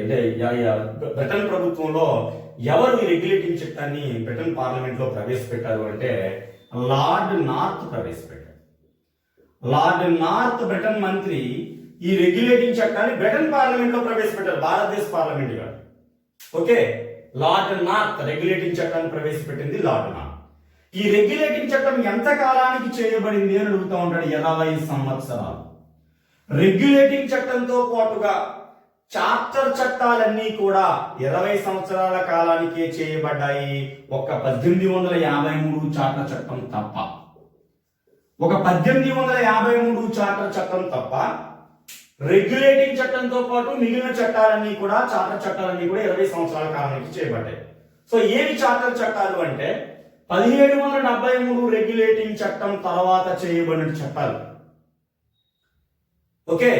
బ్రిటన్ ప్రభుత్వంలో ఎవరు ఈ రెగ్యులేటింగ్ చట్టాన్ని బ్రిటన్ పార్లమెంట్ లో ప్రవేశపెట్టారు అంటే లార్డ్ నార్త్ ప్రవేశపెట్టారు. లార్డ్ నార్త్ బ్రిటన్ మంత్రి ఈ రెగ్యులేటింగ్ చట్టాన్ని బ్రిటన్ పార్లమెంట్ లో ప్రవేశపెట్టారు, భారతదేశ పార్లమెంట్ గా. ఓకే, లార్డ్ నార్త్ రెగ్యులేటింగ్ చట్టాన్ని ప్రవేశపెట్టింది లార్డ్ నార్త్. ఈ రెగ్యులేటింగ్ చట్టం ఎంత కాలానికి చేయబడింది అని అడుగుతూ ఉంటాడు. 20 సంవత్సరాలు. రెగ్యులేటింగ్ చట్టంతో పాటుగా చార్టర్ చట్టాలన్నీ కూడా 20 సంవత్సరాల కాలానికే చేయబడ్డాయి. ఒక 1853 చార్టర్ చట్టం తప్ప, ఒక 1853 చార్టర్ చట్టం తప్ప రెగ్యులేటింగ్ చట్టంతో పాటు మిగిలిన చట్టాలన్నీ కూడా, చార్టర్ చట్టాలన్నీ కూడా 20 సంవత్సరాల కాలానికి చేయబడ్డాయి. సో ఏవి చార్టర్ చట్టాలు అంటే 1773 రెగ్యులేటింగ్ చట్టం తర్వాత చేయబడిన చట్టాలు. ఓకే,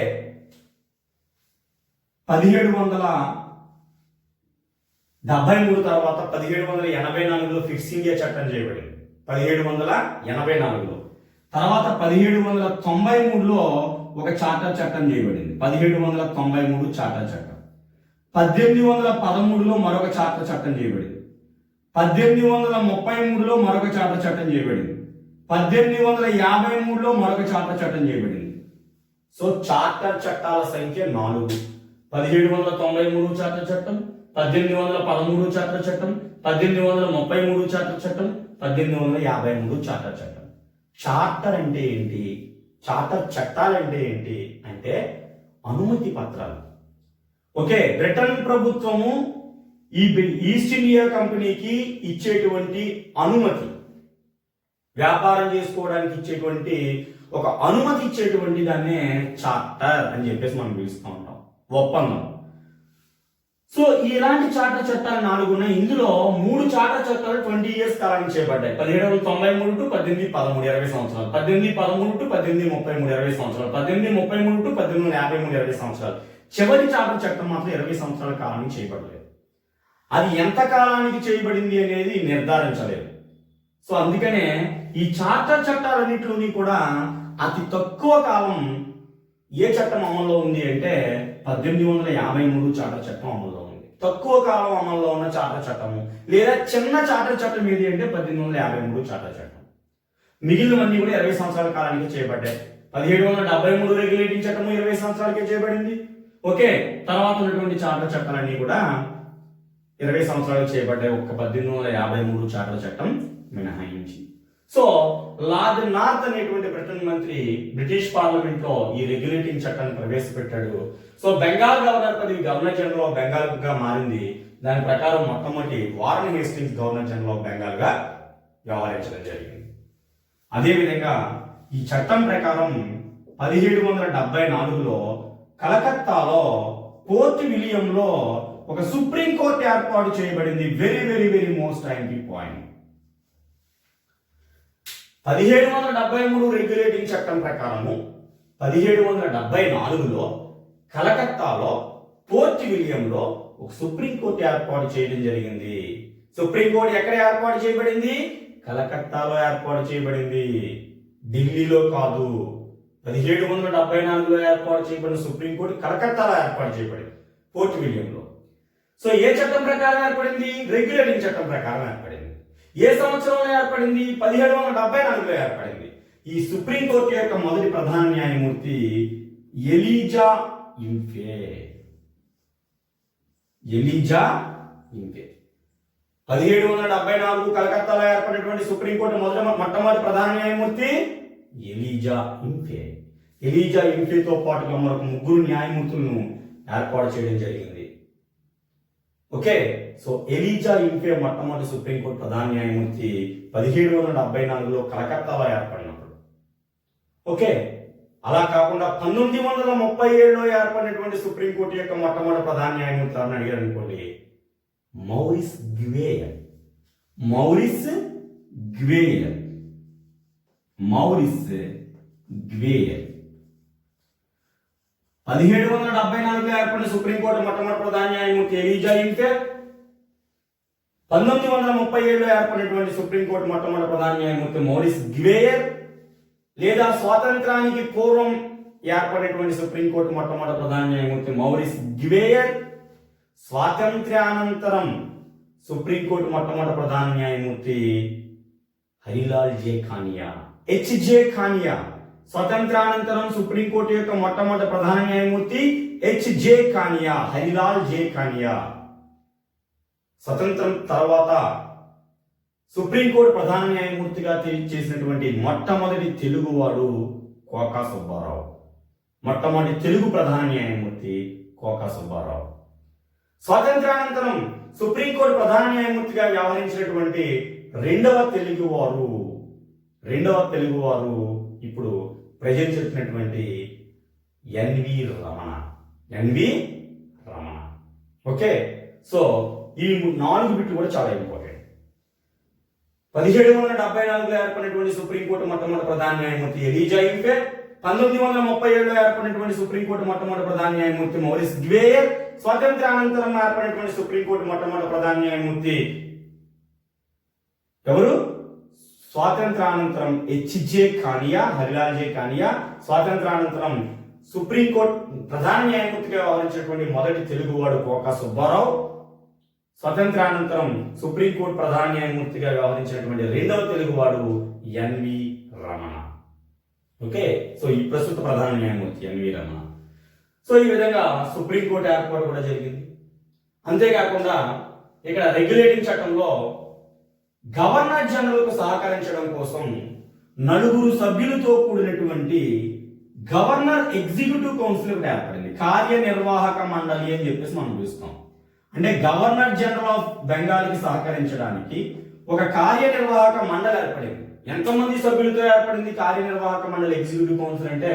1773 తర్వాత 1784లో ఫిక్స్ ఇండియా చట్టం చేయబడింది. 1784లో తర్వాత 1793లో ఒక చార్టర్ చట్టం చేయబడింది. 1793 చార్టర్ చట్టం. 1813లో మరొక చార్టర్ చట్టం చేయబడింది. 1833లో మరొక చార్టర్ చట్టం చేయబడింది. 1853లో మరొక చార్టర్ చట్టం చేయబడింది. సో చార్టర్ చట్టాల సంఖ్య 4. 1793 చార్టర్ చట్టం, 1813 చార్టర్ చట్టం, 1833 చార్టర్ చట్టం, 1853 చార్టర్ చట్టం. చార్టర్ అంటే ఏంటి? చార్టర్ చట్టాలు అంటే ఏంటి అంటే అనుమతి పత్రాలు. ఓకే, బ్రిటన్ ప్రభుత్వము ఈ ఈస్ట్ ఇండియా కంపెనీకి ఇచ్చేటువంటి అనుమతి, వ్యాపారం చేసుకోవడానికి ఇచ్చేటువంటి ఒక అనుమతి ఇచ్చేటువంటి దాన్నే చార్టర్ అని చెప్పేసి మనం పిలుస్తూ ఉంటాం, ఒప్పందం. సో ఇలాంటి చార్టర్ చట్టాలు 4 ఉన్నాయి. ఇందులో 3 చార్టర్ చట్టాలు 20 years కాలానికి చేపడ్డాయి. 1793 టు 1813 20 సంవత్సరాలు, 1813 టు 1833 20 సంవత్సరాలు, 1833 టు 1853 20 సంవత్సరాలు. చివరి చార్టర్ చట్టం మాత్రం 20 సంవత్సరాల కాలానికి చేయబడలేదు. అది ఎంత కాలానికి చేయబడింది అనేది నిర్ధారించలేదు. సో అందుకనే ఈ చార్టర్ చట్టాలన్నింటిలోని కూడా అతి తక్కువ కాలం ఏ చట్టం అమల్లో ఉంది అంటే 1853 చార్టర్ చట్టం అమల్లో ఉంది. తక్కువ కాలం అమల్లో ఉన్న చార్టర్ చట్టము లేదా చిన్న చార్టర్ చట్టం ఏది అంటే 1853 చార్టర్ చట్టం. మిగిలినవన్నీ కూడా 20 సంవత్సరాల కాలానికి చేయబడ్డాయి. 1773 రెగ్యులేటింగ్ చట్టము 20 సంవత్సరాలకే చేయబడింది. ఓకే, తర్వాత ఉన్నటువంటి చార్టర్ చట్టాలన్నీ కూడా 20 సంవత్సరాలు చేయబడ్డాయి, ఒక్క 1853 చార్టర్ చట్టం మినహాయించి. సో లార్డ్ నార్త్ అనేటువంటి బ్రిటన్ మంత్రి బ్రిటిష్ పార్లమెంట్ లో ఈ రెగ్యులేటింగ్ చట్టాన్ని ప్రవేశపెట్టాడు. సో బెంగాల్ గవర్నర్ పదవి గవర్నర్ జనరల్ ఆఫ్ బెంగాల్ గా మారింది. దాని ప్రకారం మొట్టమొదటి Warren Hastings governor general of Bengal గా వ్యవహరించడం జరిగింది. అదేవిధంగా ఈ చట్టం ప్రకారం 1774లో కలకత్తాలో పోర్ట్ విలియంలో ఒక సుప్రీం కోర్టు ఏర్పాటు చేయబడింది. Very very very most important point. 1773 regulating చట్టం ప్రకారము 1774లో కలకత్తాలో పోర్ట్ విలియంలో ఒక సుప్రీం కోర్టు ఏర్పాటు చేయడం జరిగింది. సుప్రీం కోర్టు ఎక్కడ ఏర్పాటు చేయబడింది? కలకత్తాలో ఏర్పాటు చేయబడింది, ఢిల్లీలో కాదు. 1774లో ఏర్పాటు చేయబడిన సుప్రీం కోర్టు కలకత్తాలో ఏర్పాటు చేయబడింది, పోర్ట్ విలియంలో. సో ఏ చట్టం ప్రకారం ఏర్పడింది? రెగ్యులేటింగ్ చట్టం ప్రకారం ఏర్పడింది. ఏ సంవత్సరంలో ఏర్పడింది? 1774లో ఏర్పడింది. ఈ సుప్రీం కోర్టు యొక్క మొదటి ప్రధాన న్యాయమూర్తి ఎలీజా ఇంఫే. 1774 కలకత్తాలో ఏర్పడినటువంటి సుప్రీంకోర్టు మొట్టమొదటి ప్రధాన న్యాయమూర్తి ఎలీజా ఇంఫే. ఎలీజా ఇంఫేతో పాటుగా మరొక 3 న్యాయమూర్తులను ఏర్పాటు చేయడం జరిగింది. ఓకే, సో ఎలీజా ఇంఫే మొట్టమొదటి సుప్రీంకోర్టు ప్రధాన న్యాయమూర్తి 1774లో కలకత్తాలో ఏర్పడినప్పుడు. ఓకే, అలా కాకుండా 1937లో ఏర్పడినటువంటి సుప్రీంకోర్టు యొక్క మొట్టమొదటి ప్రధాన న్యాయమూర్తి అని అడిగారు అనుకోండి, మౌరిస్ గ్వేయర్. 1774లో ఏర్పడిన సుప్రీంకోర్టు మొట్టమొదటి ప్రధాన న్యాయమూర్తి ఎలీజా ఇంఫే. 1937లో ఏర్పడినటువంటి సుప్రీంకోర్టు మొట్టమొదటి ప్రధాన న్యాయమూర్తి మౌరిస్ గ్వేయర్. లేదా స్వాతంత్రానికి పూర్వం ఏర్పడినటువంటి సుప్రీంకోర్టు మొట్టమొదటి ప్రధాన న్యాయమూర్తి మౌరిస్ గ్వేయర్. స్వాతంత్ర్యానంతరం సుప్రీంకోర్టు మొట్టమొదటి ప్రధాన న్యాయమూర్తి హరిలాల్ జే ఖానియా, హెచ్జే ఖానియా. స్వతంత్రానంతరం సుప్రీంకోర్టు యొక్క మొట్టమొదటి ప్రధాన న్యాయమూర్తి హెచ్జే ఖానియా, హరిలాల్ జే ఖానియా. స్వతంత్రం తర్వాత సుప్రీంకోర్టు ప్రధాన న్యాయమూర్తిగా చేసినటువంటి మొట్టమొదటి తెలుగువాడు కోకా సుబ్బారావు. మొట్టమొదటి తెలుగు ప్రధాన న్యాయమూర్తి కోకా సుబ్బారావు. స్వాతంత్రానంతరం సుప్రీంకోర్టు ప్రధాన న్యాయమూర్తిగా వ్యవహరించినటువంటి రెండవ తెలుగువారు ఇప్పుడు ప్రజెంట్ చెప్పినటువంటి ఎన్వి రమణ. ఓకే, సో ఈ 4 బిట్లు కూడా చాలా ఇంపార్టెంట్. 1774లో ఏర్పడినటువంటి సుప్రీంకోర్టు మొట్టమొదటి ప్రధాన న్యాయమూర్తి ఎలీజా ఇంఫే. 1937లో ఏర్పడినటువంటి సుప్రీంకోర్టు మొట్టమొదటి ప్రధాన న్యాయమూర్తి మౌరిస్ గ్వేయర్. స్వాతంత్రానంతరం ఏర్పడినటువంటి సుప్రీంకోర్టు మొట్టమొదటి ప్రధాన న్యాయమూర్తి ఎవరు? స్వాతంత్రానంతరం హెచ్జే ఖానియా, హరిలాల్ జే ఖానియా. స్వాతంత్రానంతరం సుప్రీంకోర్టు ప్రధాన న్యాయమూర్తిగా వ్యవహరించినటువంటి మొదటి తెలుగువాడు కోకా సుబ్బారావు. స్వతంత్రానంతరం సుప్రీంకోర్టు ప్రధాన న్యాయమూర్తిగా వ్యవహరించినటువంటి రెండవ తెలుగువాడు ఎన్వి రమణ. ఓకే, సో ఈ ప్రస్తుత ప్రధాన న్యాయమూర్తి ఎన్వి రమణ. సో ఈ విధంగా సుప్రీంకోర్టు ఏర్పాటు కూడా జరిగింది. అంతేకాకుండా ఇక్కడ రెగ్యులేటింగ్ చట్టంలో గవర్నర్ జనరల్కు సహకరించడం కోసం 4 సభ్యులతో కూడినటువంటి గవర్నర్ ఎగ్జిక్యూటివ్ కౌన్సిల్ కూడా ఏర్పడింది. కార్యనిర్వాహక మండలి అని చెప్పేసి మనం చూస్తాం. అంటే గవర్నర్ జనరల్ ఆఫ్ బెంగాల్కి సహకరించడానికి ఒక కార్యనిర్వాహక మండలి ఏర్పడింది. ఎంతమంది సభ్యులతో ఏర్పడింది కార్యనిర్వాహక మండలి ఎగ్జిక్యూటివ్ కౌన్సిల్ అంటే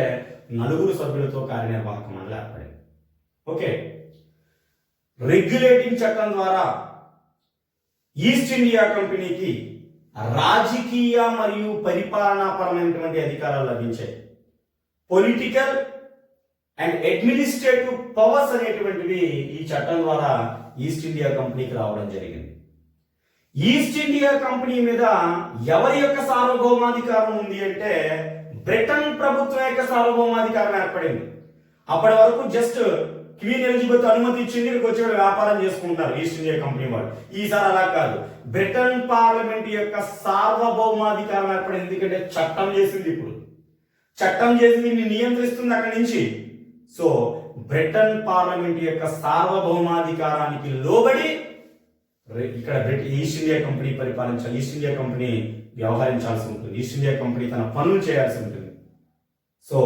4 సభ్యులతో కార్యనిర్వాహక మండలి ఏర్పడింది. ఓకే, రెగ్యులేటింగ్ చట్టం ద్వారా ఈస్ట్ ఇండియా కంపెనీకి రాజకీయ మరియు పరిపాలనాపరమైనటువంటి అధికారాలు లభించాయి. పొలిటికల్ అండ్ అడ్మినిస్ట్రేటివ్ పవర్స్ అనేటువంటివి ఈ చట్టం ద్వారా ఈస్ట్ ఇండియా కంపెనీకి రావడం జరిగింది. ఈస్ట్ ఇండియా కంపెనీ మీద ఎవరి యొక్క సార్వభౌమాధికారం ఉంది అంటే బ్రిటన్ ప్రభుత్వం యొక్క సార్వభౌమాధికారం ఏర్పడింది. అప్పటి వరకు జస్ట్ క్వీన్ ఎలిజబెత్ అనుమతి ఇచ్చింది, ఇక్కడికి వచ్చి వ్యాపారం చేసుకుంటారు ఈస్ట్ ఇండియా కంపెనీ వాళ్ళు. ఈసారి అలా కాదు, బ్రిటన్ పార్లమెంట్ యొక్క సార్వభౌమాధికారం ఏర్పడింది. ఎందుకంటే చట్టం చేసింది, ఇప్పుడు చట్టం చేసి దీన్ని నియంత్రిస్తుంది అక్కడి నుంచి. సో బ్రిటన్ పార్లమెంట్ యొక్క సార్వభౌమాధికారానికి లోబడి ఇక్కడ ఈస్ట్ ఇండియా కంపెనీ పరిపాలించాలి, ఈస్ట్ ఇండియా కంపెనీ వ్యవహరించాల్సి ఉంటుంది, ఈస్ట్ ఇండియా కంపెనీ తన పనులు చేయాల్సి ఉంటుంది. సో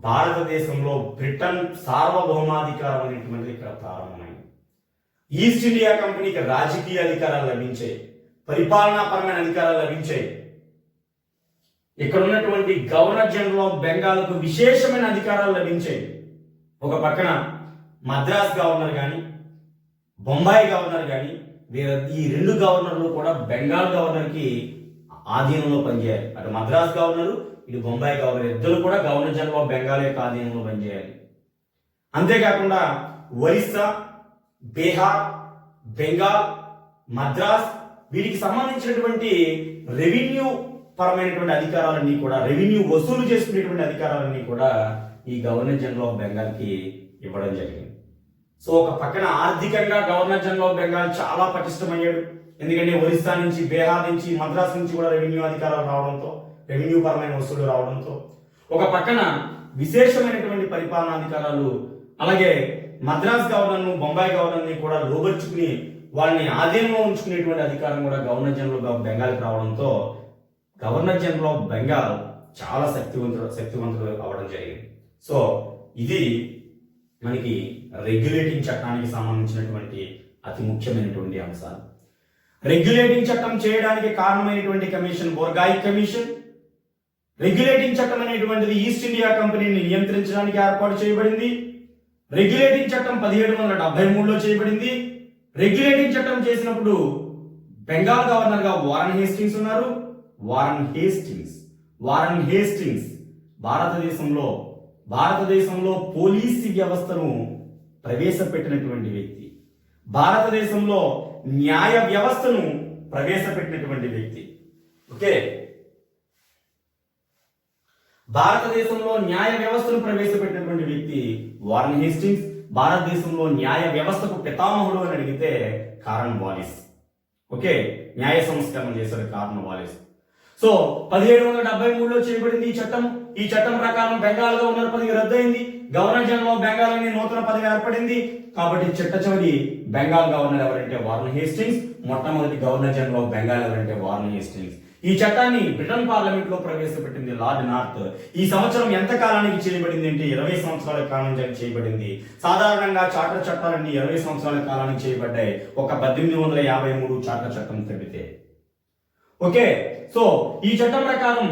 భారతదేశంలో బ్రిటన్ సార్వభౌమాధికారం అనేటువంటిది ఇక్కడ ప్రారంభమైంది. ఈస్ట్ ఇండియా కంపెనీకి రాజకీయ అధికారాలు లభించాయి, పరిపాలనాపరమైన అధికారాలు లభించాయి. ఇక్కడ ఉన్నటువంటి గవర్నర్ జనరల్ ఆఫ్ బెంగాల్కు విశేషమైన అధికారాలు లభించాయి. ఒక పక్కన మద్రాస్ గవర్నర్ కానీ, బొంబాయి గవర్నర్ కానీ, ఈ రెండు గవర్నర్లు కూడా బెంగాల్ గవర్నర్కి ఆధీనంలో పనిచేయాలి. అటు మద్రాస్ గవర్నరు, ఇటు బొంబాయి గవర్నర్ ఇద్దరు కూడా గవర్నర్ జనరల్ ఆఫ్ బెంగాల్ యొక్క ఆధీనంలో పనిచేయాలి. అంతేకాకుండా ఒరిస్సా, బీహార్, బెంగాల్, మద్రాస్ వీటికి సంబంధించినటువంటి రెవెన్యూ పరమైనటువంటి అధికారాలన్నీ కూడా, రెవెన్యూ వసూలు చేసుకునేటువంటి అధికారాలన్నీ కూడా ఈ గవర్నర్ జనరల్ ఆఫ్ బెంగాల్కి ఇవ్వడం జరిగింది. సో ఒక పక్కన ఆర్థికంగా గవర్నర్ జనరల్ ఆఫ్ బెంగాల్ చాలా పటిష్టమయ్యాడు. ఎందుకంటే ఒరిస్సా నుంచి, బీహార్ నుంచి, మద్రాస్ నుంచి కూడా రెవెన్యూ అధికారాలు రావడంతో, రెవెన్యూ పరమైన వసూలు రావడంతో, ఒక పక్కన విశేషమైనటువంటి పరిపాలనాధికారాలు, అలాగే మద్రాస్ గవర్నర్ను, బొంబాయి గవర్నర్ని కూడా లోబర్చుకుని వాళ్ళని ఆధీనంలో ఉంచుకునేటువంటి అధికారం కూడా గవర్నర్ జనరల్ ఆఫ్ బెంగాల్కి రావడంతో గవర్నర్ జనరల్ ఆఫ్ బెంగాల్ చాలా శక్తివంతుడు అవడం జరిగింది. సో ఇది మనకి రెగ్యులేటింగ్ చట్టానికి సంబంధించినటువంటి అతి ముఖ్యమైనటువంటి అంశాలు. రెగ్యులేటింగ్ చట్టం చేయడానికి కారణమైనటువంటి కమిషన్ బొర్గాయి కమిషన్. రెగ్యులేటింగ్ చట్టం అనేటువంటిది ఈస్ట్ ఇండియా కంపెనీని నియంత్రించడానికి ఏర్పాటు చేయబడింది. రెగ్యులేటింగ్ చట్టం 1773లో చేయబడింది. రెగ్యులేటింగ్ చట్టం చేసినప్పుడు బెంగాల్ గవర్నర్ గా వారన్ హేస్టింగ్స్ ఉన్నారు. వారన్ హేస్టింగ్స్ భారతదేశంలో పోలీసు వ్యవస్థను ప్రవేశపెట్టినటువంటి వ్యక్తి, భారతదేశంలో న్యాయ వ్యవస్థను ప్రవేశపెట్టినటువంటి వ్యక్తి. ఓకే, భారతదేశంలో న్యాయ వ్యవస్థను ప్రవేశపెట్టినటువంటి వ్యక్తి వారన్ హేస్టింగ్స్. భారతదేశంలో న్యాయ వ్యవస్థకు పితామహుడు అని అడిగితే కారన్ వాలిస్. ఓకే, న్యాయ సంస్కరణ చేశాడు కారన్ వాలిస్. సో 1773లో చేయబడింది ఈ చట్టం. ఈ చట్టం ప్రకారం బెంగాల్ గవర్నర్ పదవి రద్దయింది. గవర్నర్ జనరల్ ఆఫ్ బెంగాల్ అనే నూతన పదవి ఏర్పడింది. కాబట్టి చివరి బెంగాల్ గవర్నర్ ఎవరంటే వారన్ హేస్టింగ్స్. మొట్టమొదటి గవర్నర్ జనరల్ ఆఫ్ బెంగాల్ ఎవరంటే వారన్ హేస్టింగ్స్. ఈ చట్టాన్ని బ్రిటన్ పార్లమెంట్ లో ప్రవేశపెట్టింది లార్డ్ నార్త్. ఈ సంవత్సరం ఎంత కాలానికి చేయబడింది అంటే 20 సంవత్సరాల కాలానికి చేయబడింది. సాధారణంగా చార్టర్ చట్టాలన్నీ 20 సంవత్సరాల కాలానికి చేయబడ్డాయి, ఒక 1853 చార్టర్ చట్టం తప్పితే. ఓకే, సో ఈ చట్టం ప్రకారం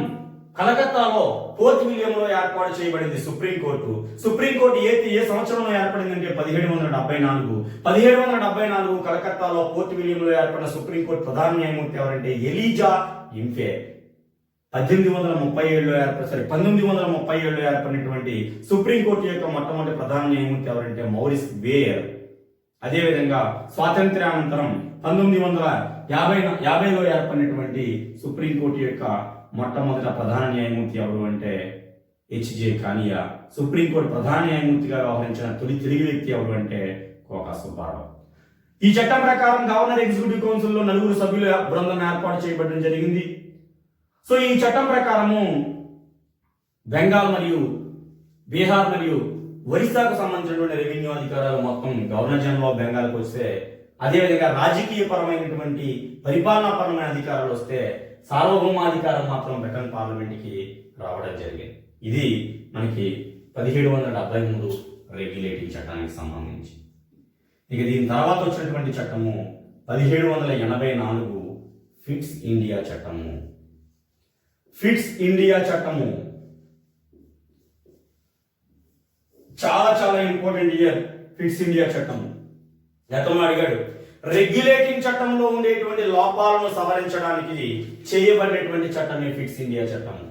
కలకత్తాలో ఫోర్త్ విలియంలో ఏర్పాటు చేయబడింది సుప్రీంకోర్టు. సుప్రీంకోర్టు ఏ సంవత్సరంలో ఏర్పడిందంటే 1774. 1774 కలకత్తాలో ఫోర్త్ విలియంలో ఏర్పడిన సుప్రీంకోర్టు ప్రధాన న్యాయమూర్తి ఎవరంటే ఎలీజా ఇంఫే. 1937లో ఏర్పడినటువంటి సుప్రీంకోర్టు యొక్క మొట్టమొదటి ప్రధాన న్యాయమూర్తి ఎవరంటే మౌరిస్ వేర్. అదేవిధంగా స్వాతంత్ర్యానంతరం 1950లో ఏర్పడినటువంటి సుప్రీంకోర్టు యొక్క మొట్టమొదటి ప్రధాన న్యాయమూర్తి ఎవరు అంటే హెచ్జే కానియా. సుప్రీంకోర్టు ప్రధాన న్యాయమూర్తిగా వ్యవహరించిన తొలి తెలుగు వ్యక్తి ఎవరు అంటే కోకా సుబ్బారావు. ఈ చట్టం ప్రకారం గవర్నర్ ఎగ్జిక్యూటివ్ కౌన్సిల్లో 4 సభ్యుల బృందం ఏర్పాటు చేయబడడం జరిగింది. సో ఈ చట్టం ప్రకారము బెంగాల్ మరియు బీహార్ మరియు ఒరిస్సాకు సంబంధించినటువంటి రెవెన్యూ అధికారాలు మొత్తం గవర్నర్ జనరల్ ఆఫ్ బెంగాల్కి వస్తే, అదేవిధంగా రాజకీయ పరమైనటువంటి పరిపాలనాపరమైన అధికారాలు వస్తే సార్వభౌమాధికారం మాత్రం బ్రిటన్ పార్లమెంట్కి రావడం జరిగింది. ఇది మనకి 1773 రెగ్యులేటింగ్ చట్టానికి సంబంధించి. ఇక దీని తర్వాత వచ్చినటువంటి చట్టము 1784 ఫిట్స్ ఇండియా చట్టము. ఫిట్స్ ఇండియా చట్టము చాలా చాలా ఇంపార్టెంట్ ఇయర్. ఫిట్స్ ఇండియా చట్టము గతంలో అడిగాడు. రెగ్యులేటింగ్ చట్టంలో ఉండేటువంటి లోపాలను సవరించడానికి చేయబడినటువంటి చట్టమే ఫిట్స్ ఇండియా చట్టము.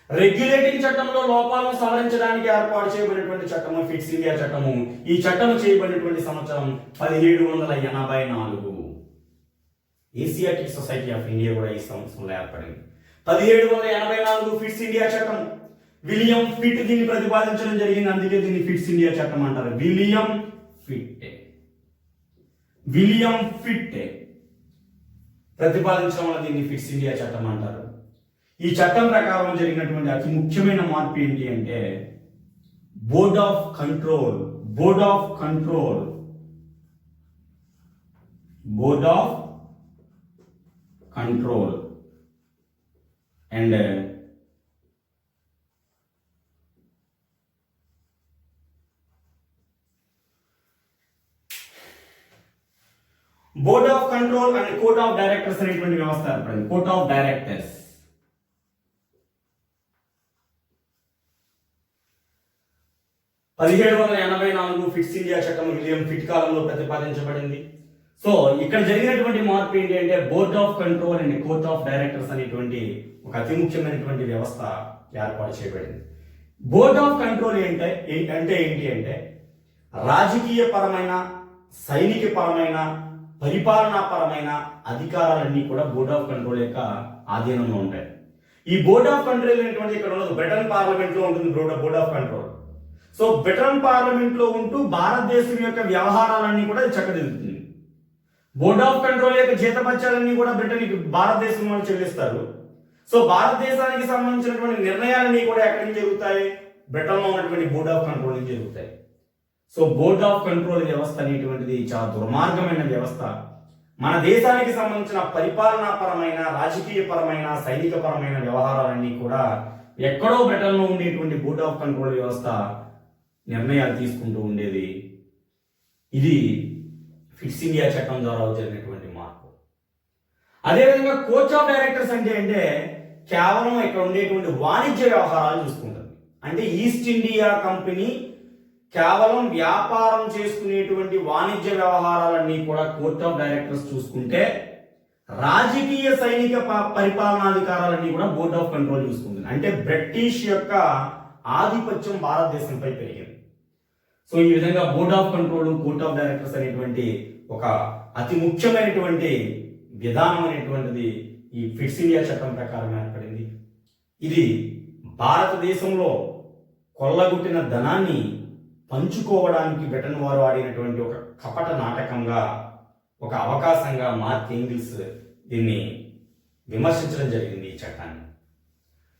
రెగ్యులేటింగ్ చట్టంలో లోపాలను సవరించడానికి ఏర్పాటు చేయబడినటువంటి చట్టము ఫిట్స్ ఇండియా చట్టము. ఈ చట్టం చేయబడినటువంటి సంవత్సరం 1784. ఏసియాటిక్ సొసైటీ ఆఫ్ ఇండియా కూడా ఈ సంవత్సరంలో ఏర్పడింది. 1784 ఫిట్స్ ఇండియా చట్టం. విలియం ఫిట్ దీన్ని ప్రతిపాదించడం జరిగింది, అందుకే దీన్ని ఫిట్స్ ఇండియా చట్టం అంటారు. విలియం ఫిట్ ప్రతిపాదించడం వల్ల దీన్ని ఫిట్స్ ఇండియా చట్టం అంటారు. ఈ చట్టం ప్రకారం జరిగినటువంటి అతి ముఖ్యమైన మార్పు ఏంటి అంటే board of control and board of control and court of directors అనేటువంటి వ్యవస్థ ఏర్పడింది. Court of directors 1784 fits India చట్టం విలియం ఫిట్ కాలంలో ప్రతిపాదించబడింది. సో ఇక్కడ జరిగినటువంటి మార్పు ఏంటి అంటే board of control and court of directors అనేటువంటి ఒక అతి ముఖ్యమైనటువంటి వ్యవస్థ ఏర్పాటు చేయబడింది. బోర్డ్ ఆఫ్ కంట్రోల్ అంటే ఏంటి అంటే రాజకీయ పరమైన, సైనిక పరమైన, పరిపాలనాపరమైన అధికారాలన్నీ కూడా బోర్డ్ ఆఫ్ కంట్రోల్ యొక్క ఆధీనంలో ఉంటాయి. ఈ బోర్డ్ ఆఫ్ కంట్రోల్ అనేటువంటి ఇక్కడ ఉన్నది బ్రిటన్ పార్లమెంట్ లో ఉంటుంది. Board of control so Britain parliament లో ఉంటూ భారతదేశం యొక్క వ్యవహారాలన్నీ కూడా చక్కదిద్దుతుంది. బోర్డ్ ఆఫ్ కంట్రోల్ యొక్క జీతభత్యాలన్నీ కూడా భారతదేశం వాళ్ళు చెల్లిస్తారు. సో భారతదేశానికి సంబంధించినటువంటి నిర్ణయాలన్నీ కూడా ఎక్కడి నుంచి జరుగుతాయి? బ్రిటన్ లో ఉన్నటువంటి బోర్డ్ ఆఫ్ కంట్రోల్ నుంచి జరుగుతాయి. సో బోర్డ్ ఆఫ్ కంట్రోల్ వ్యవస్థ అనేటువంటిది చాలా దుర్మార్గమైన వ్యవస్థ. మన దేశానికి సంబంధించిన పరిపాలనాపరమైన, రాజకీయపరమైన, సైనికపరమైన వ్యవహారాలన్నీ కూడా ఎక్కడో బ్రిటన్లో ఉండేటువంటి బోర్డ్ ఆఫ్ కంట్రోల్ వ్యవస్థ నిర్ణయాలు తీసుకుంటూ ఉండేది. ఇది ఫిట్స్ ఇండియా చట్టం ద్వారా జరిగినటువంటి మార్పు. అదేవిధంగా కోర్ట్ ఆఫ్ డైరెక్టర్స్ అంటే కేవలం ఇక్కడ ఉండేటువంటి వాణిజ్య వ్యవహారాలు చూసుకుంటుంది. అంటే ఈస్ట్ ఇండియా కంపెనీ కేవలం వ్యాపారం చేసుకునేటువంటి వాణిజ్య వ్యవహారాలన్నీ కూడా కోర్ట్ ఆఫ్ డైరెక్టర్స్ చూసుకుంటే రాజకీయ, సైనిక పరిపాలనాధికారాలన్నీ కూడా బోర్డ్ ఆఫ్ కంట్రోల్ చూసుకుంటుంది. అంటే బ్రిటిష్ యొక్క ఆధిపత్యం భారతదేశంపై పెరిగింది. సో ఈ విధంగా board of control, court of directors అనేటువంటి ఒక అతి ముఖ్యమైనటువంటి విధానం అనేటువంటిది ఈ ఫిట్స్ ఇండియా చట్టం ప్రకారం ఏర్పడింది. ఇది భారతదేశంలో కొల్లగొట్టిన ధనాన్ని పంచుకోవడానికి బ్రిటన్ వారు ఆడినటువంటి ఒక కపట నాటకంగా, ఒక అవకాశంగా మార్క్ ఇంగిల్స్ దీన్ని విమర్శించడం జరిగింది ఈ చట్టాన్ని.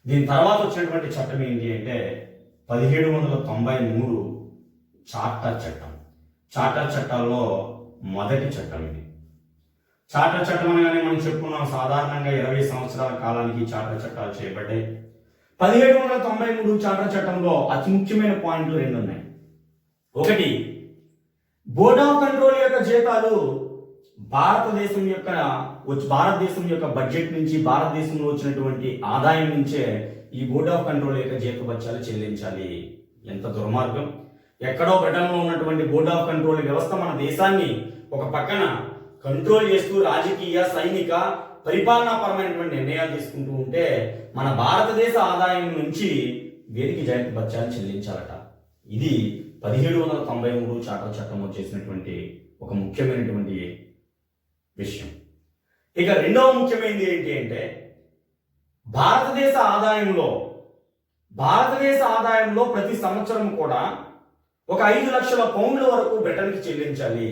దీని తర్వాత వచ్చినటువంటి చట్టం ఏంటి అంటే 1793 చార్టర్ చట్టం. చార్టర్ చట్టాల్లో మొదటి చట్టం ఇది. చార్టర్ చట్టం అనగానే మనం చెప్పుకున్నాం సాధారణంగా 20 సంవత్సరాల కాలానికి చార్టర్ చట్టాలు చేయబడ్డాయి. 1793 చార్టర్ చట్టంలో అతి ముఖ్యమైన పాయింట్లు 2 ఉన్నాయి. ఒకటి, బోర్డ్ ఆఫ్ కంట్రోల్ యొక్క జీతాలు భారతదేశం యొక్క బడ్జెట్ నుంచి, భారతదేశంలో వచ్చినటువంటి ఆదాయం నుంచే ఈ బోర్డ్ ఆఫ్ కంట్రోల్ యొక్క జీతభత్యాలు చెల్లించాలి. ఎంత దుర్మార్గం! ఎక్కడో బ్రిటన్లో ఉన్నటువంటి బోర్డ్ ఆఫ్ కంట్రోల్ వ్యవస్థ మన దేశాన్ని ఒక పక్కన కంట్రోల్ చేస్తూ రాజకీయ, సైనిక, పరిపాలనాపరమైనటువంటి నిర్ణయాలు తీసుకుంటూ ఉంటే మన భారతదేశ ఆదాయం నుంచి వీరికి జీతభత్యాలు చెల్లించాలట. ఇది 1793 చార్టర్ చట్టం వచ్చేసినటువంటి ఒక ముఖ్యమైనటువంటి విషయం. ఇక రెండవ ముఖ్యమైనది ఏంటి అంటే భారతదేశ ఆదాయంలో ప్రతి సంవత్సరం కూడా ఒక 5 లక్షల పౌండ్ల వరకు బ్రిటన్కి చెల్లించాలి.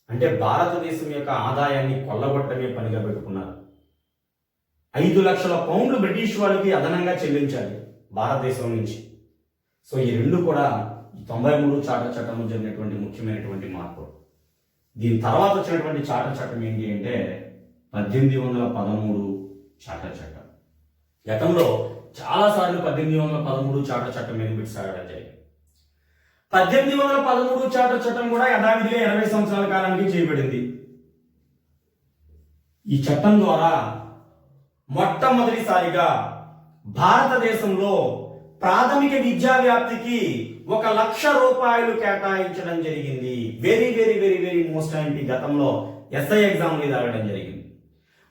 అంటే భారతదేశం యొక్క ఆదాయాన్ని కొల్లగొట్టడమే పనిగా పెట్టుకున్నారు. 5 లక్షల పౌండ్లు బ్రిటిష్ వాళ్ళకి అదనంగా చెల్లించాలి భారతదేశం నుంచి. సో ఈ రెండు కూడా ఈ 93 చార్టర్ చట్టంలో జరిగినటువంటి ముఖ్యమైనటువంటి మార్పు. దీని తర్వాత వచ్చినటువంటి చార్టర్ చట్టం ఏంటి అంటే 1813 చార్టర్ చట్టం. గతంలో చాలాసార్లు 1813 చార్టర్ చట్టం మీద బిడ్సాగడం జరిగింది. 1813 చార్టర్ చట్టం కూడా యథావిధిగా 20 సంవత్సరాల కాలానికి చేయబడింది. ఈ చట్టం ద్వారా మొట్టమొదటిసారిగా భారతదేశంలో ప్రాథమిక విద్యా వ్యాప్తికి 1,00,000 రూపాయలు కేటాయించడం జరిగింది. Very very very very most ఏంటి, గతంలో ఎస్ఐ ఎగ్జామ్ మీద అడగడం జరిగింది.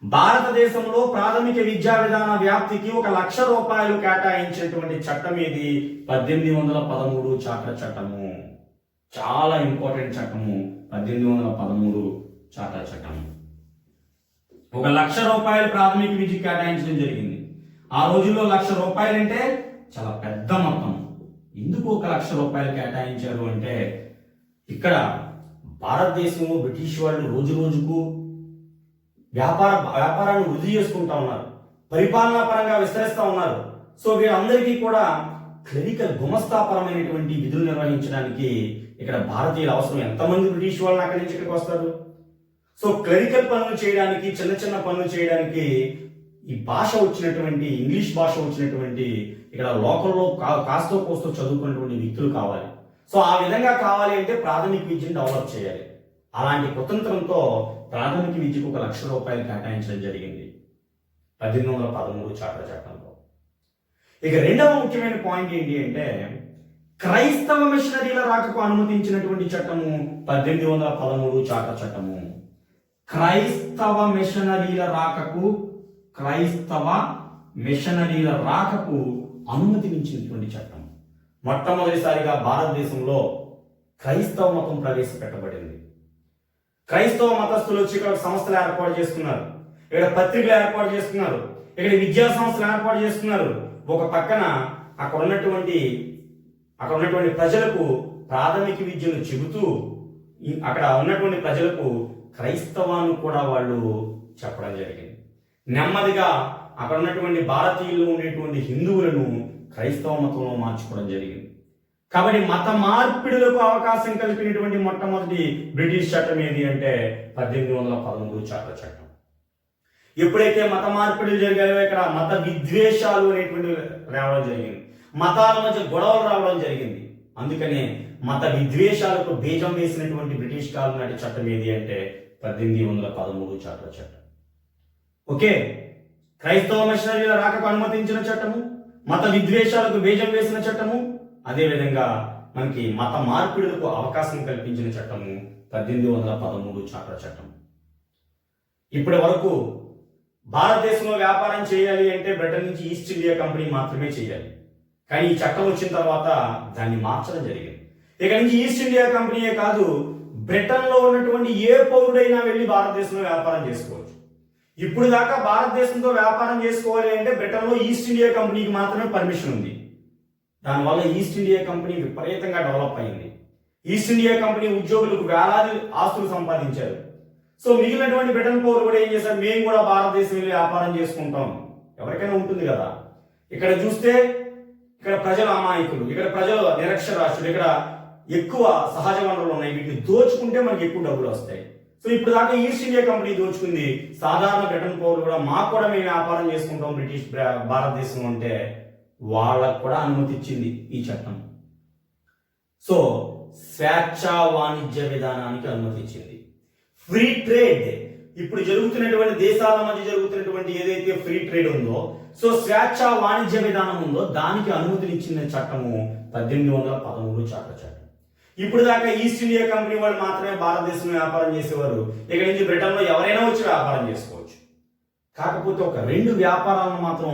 భారతదేశంలో ప్రాథమిక విద్యా విధాన వ్యాప్తికి 1,00,000 రూపాయలు కేటాయించినటువంటి చట్టం ఇది 1813 చార్టర్ చట్టము. చాలా ఇంపార్టెంట్ చట్టము 1813 చార్టర్ చట్టము. 1,00,000 రూపాయలు ప్రాథమిక విద్య కేటాయించడం జరిగింది. ఆ రోజుల్లో ₹1,00,000 అంటే చాలా పెద్ద మొత్తం. ఎందుకు ₹1,00,000 కేటాయించారు అంటే ఇక్కడ భారతదేశంలో బ్రిటిష్ వాళ్ళు రోజు రోజుకు వ్యాపారాన్ని వృద్ధి చేసుకుంటా ఉన్నారు, పరిపాలనా పరంగా విస్తరిస్తూ ఉన్నారు. సో వీళ్ళందరికీ కూడా క్లరికల్ గుమస్తాపరమైనటువంటి విధులు నిర్వహించడానికి ఇక్కడ భారతీయుల అవసరం. ఎంతమంది బ్రిటిష్ వాళ్ళని అక్కడి నుంచి ఇక్కడికి వస్తారు? సో క్లరికల్ పనులు చేయడానికి, చిన్న చిన్న పనులు చేయడానికి ఈ భాష వచ్చినటువంటి, ఇంగ్లీష్ భాష వచ్చినటువంటి ఇక్కడ లోకల్లో కాస్తో కోస్తో చదువుకున్నటువంటి వ్యక్తులు కావాలి. సో ఆ విధంగా కావాలి అంటే ప్రాథమిక విద్యను డెవలప్ చేయాలి. అలాంటి కుతంత్రంతో ప్రాథమిక విద్యకు ₹1,00,000 కేటాయించడం జరిగింది 1813 చార్టర్ చట్టంలో. ఇక రెండవ ముఖ్యమైన పాయింట్ ఏంటి అంటే క్రైస్తవ మిషనరీల రాకకు అనుమతించినటువంటి చట్టము 1813 చార్టర్ చట్టము. క్రైస్తవ మిషనరీల రాకకు అనుమతించినటువంటి చట్టం. మొట్టమొదటిసారిగా భారతదేశంలో క్రైస్తవ మతం ప్రవేశపెట్టబడింది. క్రైస్తవ మతస్థులు వచ్చి ఇక్కడ సంస్థలు ఏర్పాటు చేసుకున్నారు, ఇక్కడ పత్రికలు ఏర్పాటు చేసుకున్నారు, ఇక్కడ విద్యా సంస్థలు ఏర్పాటు చేసుకున్నారు. ఒక పక్కన అక్కడ ఉన్నటువంటి ప్రజలకు ప్రాథమిక విద్యను చెబుతూ అక్కడ ఉన్నటువంటి ప్రజలకు క్రైస్తవాన్ని కూడా వాళ్ళు చెప్పడం జరిగింది. నెమ్మదిగా అక్కడ ఉన్నటువంటి భారతీయుల్లో ఉండేటువంటి హిందువులను క్రైస్తవ మతంలో మార్చుకోవడం జరిగింది. కాబట్టి మత మార్పిడులకు అవకాశం కల్పినటువంటి మొట్టమొదటి బ్రిటిష్ చట్టం ఏది అంటే 1813 చార్టర్ చట్టం. ఎప్పుడైతే మత మార్పిడులు జరిగాయో ఇక్కడ మత విద్వేషాలు అనేటువంటి రావడం జరిగింది, మతాల మధ్య గొడవలు రావడం జరిగింది. అందుకనే మత విద్వేషాలకు బీజం వేసినటువంటి బ్రిటిష్ కాలం నాటి చట్టం ఏది అంటే 1813 చార్టర్ చట్టం. ఓకే, క్రైస్తవ మిషనరీల రాకకు అనుమతించిన చట్టము, మత విద్వేషాలకు బీజం వేసిన చట్టము, అదేవిధంగా మనకి మత మార్పిడులకు అవకాశం కల్పించిన చట్టము 1813 చార్టర్ చట్టం. ఇప్పటి వరకు భారతదేశంలో వ్యాపారం చేయాలి అంటే బ్రిటన్ నుంచి ఈస్ట్ ఇండియా కంపెనీ మాత్రమే చేయాలి. కానీ ఈ చట్టం వచ్చిన తర్వాత దాన్ని మార్చడం జరిగింది. ఇక నుంచి ఈస్ట్ ఇండియా కంపెనీయే కాదు, బ్రిటన్లో ఉన్నటువంటి ఏ పౌరుడైనా వెళ్ళి భారతదేశంలో వ్యాపారం చేసుకోవచ్చు. ఇప్పుడు దాకా భారతదేశంతో వ్యాపారం చేసుకోవాలి అంటే బ్రిటన్లో ఈస్ట్ ఇండియా కంపెనీకి మాత్రమే పర్మిషన్ ఉంది. దానివల్ల ఈస్ట్ ఇండియా కంపెనీ విపరీతంగా డెవలప్ అయింది. ఈస్ట్ ఇండియా కంపెనీ ఉద్యోగులకు వేలాది ఆస్తులు సంపాదించారు. సో మిగిలినటువంటి బ్రిటన్ పౌరులు కూడా ఏం చేశారు, మేము కూడా భారతదేశం వెళ్ళి వ్యాపారం చేసుకుంటాం. ఎవరికైనా ఉంటుంది కదా. ఇక్కడ చూస్తే ఇక్కడ ప్రజలు అమాయకులు, ఇక్కడ ప్రజలు నిరక్షరాస్యులు, ఇక్కడ ఎక్కువ సహజ వనరులు ఉన్నాయి, వీటిని దోచుకుంటే మనకి ఎక్కువ డబ్బులు వస్తాయి. సో ఇప్పుడు దాకా ఈస్ట్ ఇండియా కంపెనీ దోచుకుంది, సాధారణ బ్రిటన్ పౌరులు కూడా మాకు కూడా మేము వ్యాపారం చేసుకుంటాం బ్రిటిష్ భారతదేశం అంటే వాళ్ళకు కూడా అనుమతి ఇచ్చింది ఈ చట్టం. సో స్వేచ్ఛా వాణిజ్య విధానానికి అనుమతి ఇచ్చింది. ఫ్రీ ట్రేడ్, ఇప్పుడు జరుగుతున్నటువంటి దేశాల మధ్య జరుగుతున్నటువంటి ఏదైతే ఫ్రీ ట్రేడ్ ఉందో, సో స్వేచ్ఛా వాణిజ్య విధానం ఉందో దానికి అనుమతినిచ్చిన చట్టము 1813 చార్టర్ చట్టం. ఇప్పుడు దాకా ఈస్ట్ ఇండియా కంపెనీ వాళ్ళు మాత్రమే భారతదేశంలో వ్యాపారం చేసేవారు. ఇక్కడ నుంచి బ్రిటన్లో ఎవరైనా వచ్చి వ్యాపారం చేసుకోవచ్చు. కాకపోతే ఒక 2 వ్యాపారాలను మాత్రం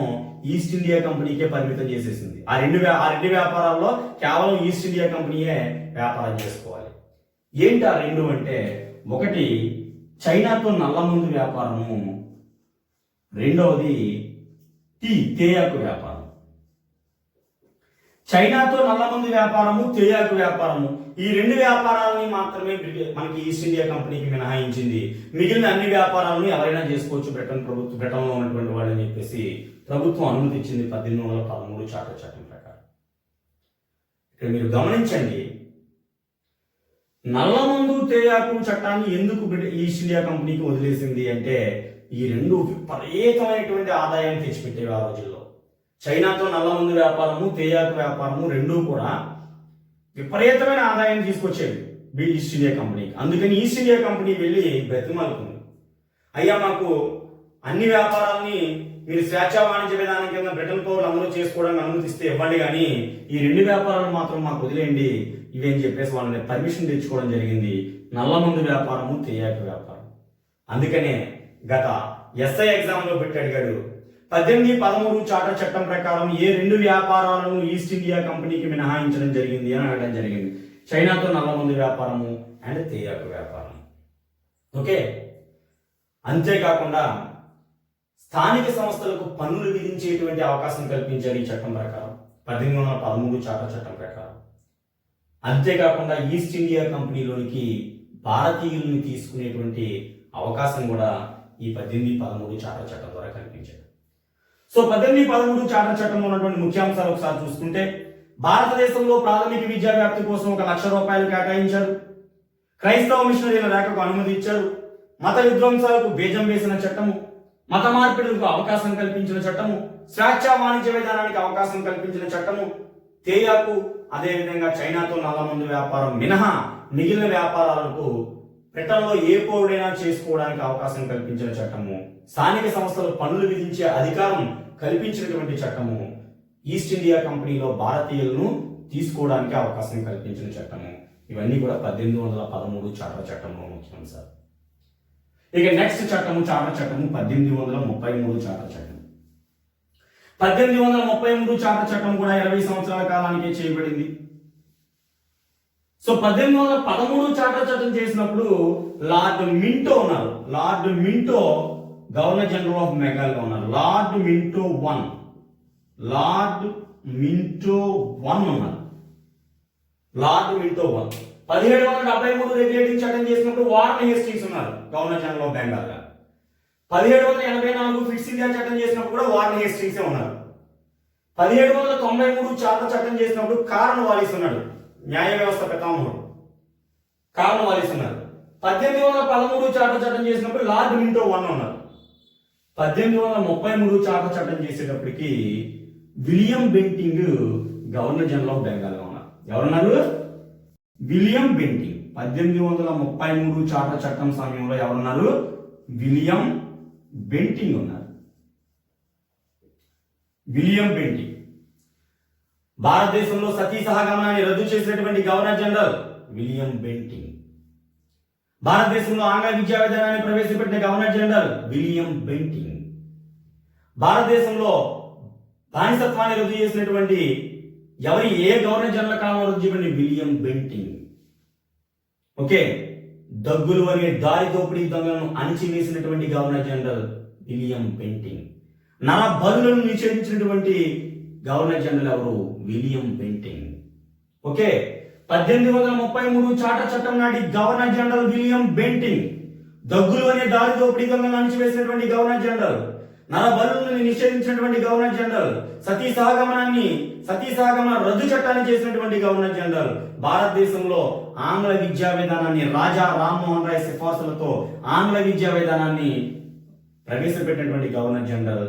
ఈస్ట్ ఇండియా కంపెనీకే పరిమితం చేసేసింది. ఆ రెండు వ్యాపారాల్లో కేవలం ఈస్ట్ ఇండియా కంపెనీయే వ్యాపారం చేసుకోవాలి. ఏంటి ఆ 2 అంటే, ఒకటి చైనాతో నల్లమందు వ్యాపారము, రెండవది తేయాకు వ్యాపారం. చైనాతో నల్లమందు వ్యాపారము, తేయాకు వ్యాపారము, ఈ 2 వ్యాపారాలని మాత్రమే మనకి ఈస్ట్ ఇండియా కంపెనీకి మినహాయించింది. మిగిలిన అన్ని వ్యాపారాలను ఎవరైనా చేసుకోవచ్చు బ్రిటన్లో ఉన్నటువంటి వాళ్ళని చెప్పేసి ప్రభుత్వం అనుమతించింది 1813 చార్టర్ చట్టం ప్రకారం. ఇక్కడ మీరు గమనించండి, నల్లమందు తేయాకు చట్టాన్ని ఎందుకు ఈస్ట్ ఇండియా కంపెనీకి వదిలేసింది అంటే ఈ 2 విపరీతమైనటువంటి ఆదాయాన్ని తెచ్చిపెట్టేవి ఆ రోజుల్లో. చైనాతో నల్లమందు వ్యాపారము, తేయాకు వ్యాపారము 2 కూడా విపరీతమైన ఆదాయాన్ని తీసుకొచ్చేవి ఈస్ట్ ఇండియా కంపెనీకి. అందుకని ఈస్ట్ ఇండియా కంపెనీ వెళ్ళి బ్రతిమాలుకుంది, అయ్యా మాకు అన్ని వ్యాపారాలని మీరు స్వేచ్ఛా వాణిజ్య విధానం కింద బ్రిటన్ పౌరులు అందరూ చేసుకోవడానికి అనుమతిస్తే ఇవ్వండి, కానీ ఈ 2 వ్యాపారాలు మాత్రం మాకు వదిలేయండి ఇవేని చెప్పేసి వాళ్ళని పర్మిషన్ తెచ్చుకోవడం జరిగింది. నల్లమందు వ్యాపారము, తేయాకు వ్యాపారం. అందుకనే గత ఎస్ఐ ఎగ్జామ్లో పెట్టి అడిగాడు, 1813 చార్టర్ చట్టం ప్రకారం ఏ 2 వ్యాపారాలను ఈస్ట్ ఇండియా కంపెనీకి మినహాయించడం జరిగింది అని అడగడం జరిగింది. చైనాతో నల్లమందు వ్యాపారము అండ్ తేయాకు వ్యాపారం. ఓకే, అంతేకాకుండా స్థానిక సంస్థలకు పన్నులు విధించేటువంటి అవకాశం కల్పించారు ఈ చట్టం ప్రకారం 1813 చార్టర్ చట్టం ప్రకారం. అంతేకాకుండా ఈస్ట్ ఇండియా కంపెనీలోనికి భారతీయుల్ని తీసుకునేటువంటి అవకాశం కూడా ఈ 1813 చార్టర్ చట్టం ద్వారా కల్పించారు. సో 1813 చార్టర్ చట్టంలో ఉన్నటువంటి ముఖ్యాంశాలు ఒకసారి చూసుకుంటే, భారతదేశంలో ప్రాథమిక విద్యా వ్యాప్తి కోసం 1,00,000 రూపాయలు కేటాయించారు. క్రైస్తవ మిషనరీల రేఖకు అనుమతి ఇచ్చారు. మత విధ్వంసాలకు బీజం వేసిన చట్టము, మత మార్పిడులకు అవకాశం కల్పించిన చట్టము, స్వేచ్ఛా వాణిజ్య విధానానికి అవకాశం కల్పించిన చట్టము, తేయాకు అదేవిధంగా చైనాతో నల్లమందు వ్యాపారం మినహా మిగిలిన వ్యాపారాలకు బ్రిటన్లో ఏ పౌరుడైనా చేసుకోవడానికి అవకాశం కల్పించిన చట్టము, స్థానిక సంస్థలు పన్నులు విధించే అధికారం కల్పించినటువంటి చట్టము, ఈస్ట్ ఇండియా కంపెనీలో భారతీయులను తీసుకోవడానికి అవకాశం కల్పించిన చట్టము. ఇవన్నీ కూడా 1813 చార్టర్ చట్టంలో ముఖ్యాంశాలు. ఇక నెక్స్ట్ చట్టము చార్టర్ చట్టము 1833 చార్టర్ చట్టం. 1833 చార్టర్ చట్టం కూడా 20 సంవత్సరాల కాలానికే చేయబడింది. సో 1813 చార్టర్ చట్టం చేసినప్పుడు లార్డ్ మింటో ఉన్నారు. Lord Minto governor general of బెంగాల్గా ఉన్నారు. లార్డ్ మింటో వన్ ఉన్నారు. లార్డ్ మింటో వన్ 1773 రెగ్యులేటింగ్ చట్టం చేసినప్పుడు వారన్ హేస్టింగ్స్ ఉన్నారు గవర్నర్ జనరల్ ఆఫ్ బెంగాల్ గా. 1784 ఫిట్స్ ఇండియా చట్టం చేసినప్పుడు కూడా వారన్ హేస్టింగ్స్ ఉన్నారు. 1793 చార్టర్ చట్టం చేసినప్పుడు కార్న్ వాలిస్ ఉన్నాడు, న్యాయ వ్యవస్థ పితామహుడు కార్న్ వాలిస్ ఉన్నారు. 1813 చార్టర్ చట్టం చేసినప్పుడు లార్డ్ మింటో వన్ ఉన్నారు. 1833 చార్టర్ చట్టం చేసేటప్పటికి William Bentinck governor general of Bengal గా ఉన్నారు. ఎవరున్నారు? William Bentinck. 1833 చార్టర్ చట్టం సమయంలో ఎవరున్నారు? విలియం బెంటింగ్ ఉన్నారు. William Bentinck. భారతదేశంలో సతీ సహగమనాన్ని రద్దు చేసినటువంటి గవర్నర్ జనరల్ విలియం బెంటింగ్. భారతదేశంలో ఆంగ్ల విద్యా విధానాన్ని ప్రవేశపెట్టిన గవర్నర్ జనరల్ విలియం బెంటింగ్. భారతదేశంలో బానిసత్వాన్ని రద్దు చేసినటువంటి ఏ గవర్నర్ జనరల్ కాలంలో రద్దు చేయబడిన విలియం బెంటింగ్. ఓకే, దగ్గులు అనే దారి దోపిడీ దొంగలను అణిచివేసినటువంటి గవర్నర్ జనరల్ విలియం బెంటింగ్. నర బలులను నిషేధించినటువంటి గవర్నర్ జనరల్ ఎవరు? William Bentinck. ఓకే, 1833 చార్టర్ చట్టం నాటి గవర్నర్ జనరల్ విలియం బెంటింగ్. దగ్గులు అనే దారి దోపిడీ దొంగలను అణిచివేసినటువంటి గవర్నర్ జనరల్, నర బలులను నిషేధించినటువంటి గవర్నర్ జనరల్, సతీ సహగమన రద్దు చట్టాన్ని చేసినటువంటి గవర్నర్ జనరల్, భారతదేశంలో ఆంగ్ల విద్యా విధానాన్ని రాజా రామ్మోహన్ రాయ్ సిఫార్సులతో ఆంగ్ల విద్యా విధానాన్ని ప్రవేశపెట్టినటువంటి governor general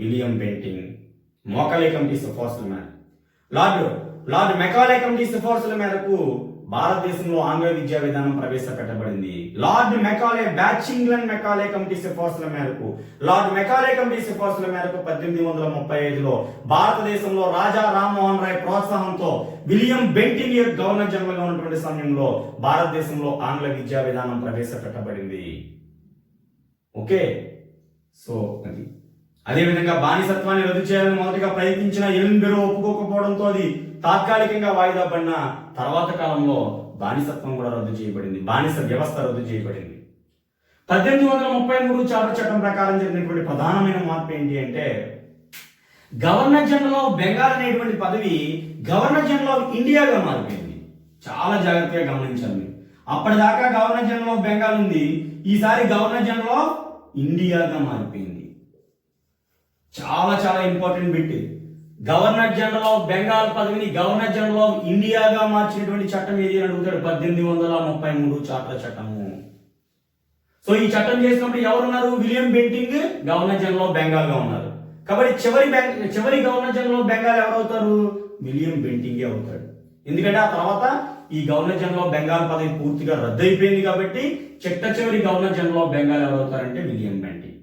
William Bentinck. Macaulay committee సిఫార్సుల మేరకు లార్డ్ మెకాలే కమిటీ సిఫార్సుల మేరకు భారతదేశంలో ఆంగ్ల విద్యా విధానం ప్రవేశపెట్టబడింది. లార్డ్ మెకాలే బ్యాచింగ్లన్ మెకాలే కమిటీ సిఫార్సుల మేరకు 1835లో భారతదేశంలో రాజా రామ్మోహన్ రాయ్ ప్రోత్సాహంతో విలియం బెంటింగ్ గవర్నర్ జనరల్ గా ఉన్నటువంటి సమయంలో భారతదేశంలో ఆంగ్ల విద్యా విధానం ప్రవేశపెట్టబడింది. ఓకే, సో అది అదేవిధంగా బానిసత్వాన్ని రద్దు చేయాలని మొదటిగా ప్రయత్నించిన ఎలిన్బెరో ఒప్పుకోకపోవడంతో అది తాత్కాలికంగా వాయిదా పడిన తర్వాత కాలంలో బానిసత్వం కూడా రద్దు చేయబడింది, బానిస వ్యవస్థ రద్దు చేయబడింది. 1833 చార్టర్ చట్టం ప్రకారం జరిగినటువంటి ప్రధానమైన మార్పు ఏంటి అంటే, గవర్నర్ జనరల్ ఆఫ్ బెంగాల్ అనేటువంటి పదవి గవర్నర్ జనరల్ ఆఫ్ ఇండియాగా మారిపోయింది. చాలా జాగ్రత్తగా గమనించాలి. అప్పటిదాకా గవర్నర్ జనరల్ ఆఫ్ బెంగాల్ ఉంది, ఈసారి గవర్నర్ జనరల్ ఆఫ్ ఇండియాగా మారిపోయింది. చాలా చాలా important bit. Governor general of Bengal పదవిని గవర్నర్ జనరల్ ఆఫ్ ఇండియాగా మార్చినటువంటి చట్టం ఏది అని అడుగుతాడు. 1833 చార్టర్ చట్టము. సో ఈ చట్టం చేసినప్పుడు ఎవరున్నారు? William Bentinck governor general of Bengal గా ఉన్నారు. కాబట్టి చివరి గవర్నర్ జనరల్ ఆఫ్ బెంగాల్ ఎవరవుతారు? విలియం బెంటింగే అవుతాడు. ఎందుకంటే ఆ తర్వాత ఈ గవర్నర్ జనరల్ ఆఫ్ బెంగాల్ పదవి పూర్తిగా రద్దయిపోయింది కాబట్టి చివరి గవర్నర్ జనరల్ ఆఫ్ బెంగాల్ ఎవరవుతారంటే విలియం బెంటింగ్.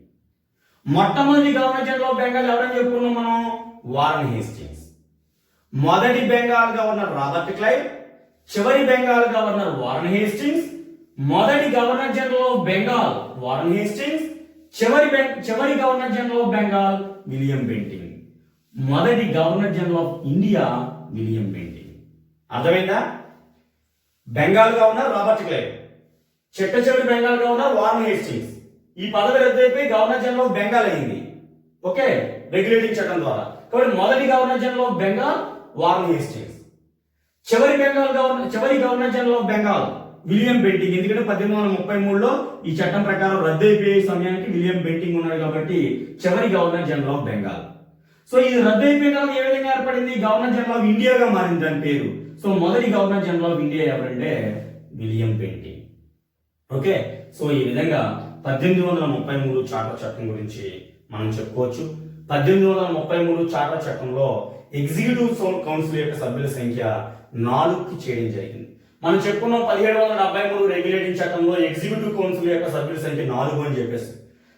మొట్టమొదటి గవర్నర్ జనరల్ ఆఫ్ బెంగాల్ ఎవరని చెప్పుకున్నాం మనం? Warren Hastings. మొదటి బెంగాల్ గవర్నర్ రాబర్ట్ క్లైవ్, చివరి బెంగాల్ గవర్నర్ వారన్ హేస్టింగ్స్. మొదటి governor general of Bengal Warren Hastings, చివరి governor general of Bengal William Bentinck. మొదటి governor general of India William Bentinck. అర్థమైందా? బెంగాల్ గవర్నర్ రాబర్ట్ క్లైవ్, చివరి బెంగాల్ గవర్నర్ వారన్ హేస్టింగ్స్. ఈ పదవి రద్దయిపోయి గవర్నర్ జనరల్ ఆఫ్ బెంగాల్ అయింది. ఓకే, రెగ్యులేటింగ్ చట్టం ద్వారా. కాబట్టి మొదటి governor general of Bengal Warren Hastings, చివరి governor general of Bengal William Bentinck. ఎందుకంటే 1833లో ఈ చట్టం ప్రకారం రద్దు అయిపోయే సమయానికి విలియం బెంటింగ్ ఉన్నాడు కాబట్టి చివరి governor general of Bengal. So ఇది రద్దు అయిపోయిన ఏ విధంగా ఏర్పడింది? గవర్నర్ జనరల్ ఆఫ్ ఇండియాగా మారింది దాని పేరు. సో మొదటి గవర్నర్ జనరల్ ఆఫ్ ఇండియా ఎవరంటే విలియం బెంటింగ్. ఓకే, సో ఈ విధంగా 1833 చార్టర్ చట్టం గురించి మనం చెప్పుకోవచ్చు. 1833 చార్టర్ చట్టంలో ఎగ్జిక్యూటివ్ కౌన్సిల్ యొక్క సభ్యుల సంఖ్య 4కి చేయడం జరిగింది. మనం చెప్పుకున్నాం 1773 రెగ్యులేటింగ్ చట్టంలో ఎగ్జిక్యూటివ్ కౌన్సిల్ యొక్క సభ్యుల సంఖ్య 4 అని చెప్పేసి.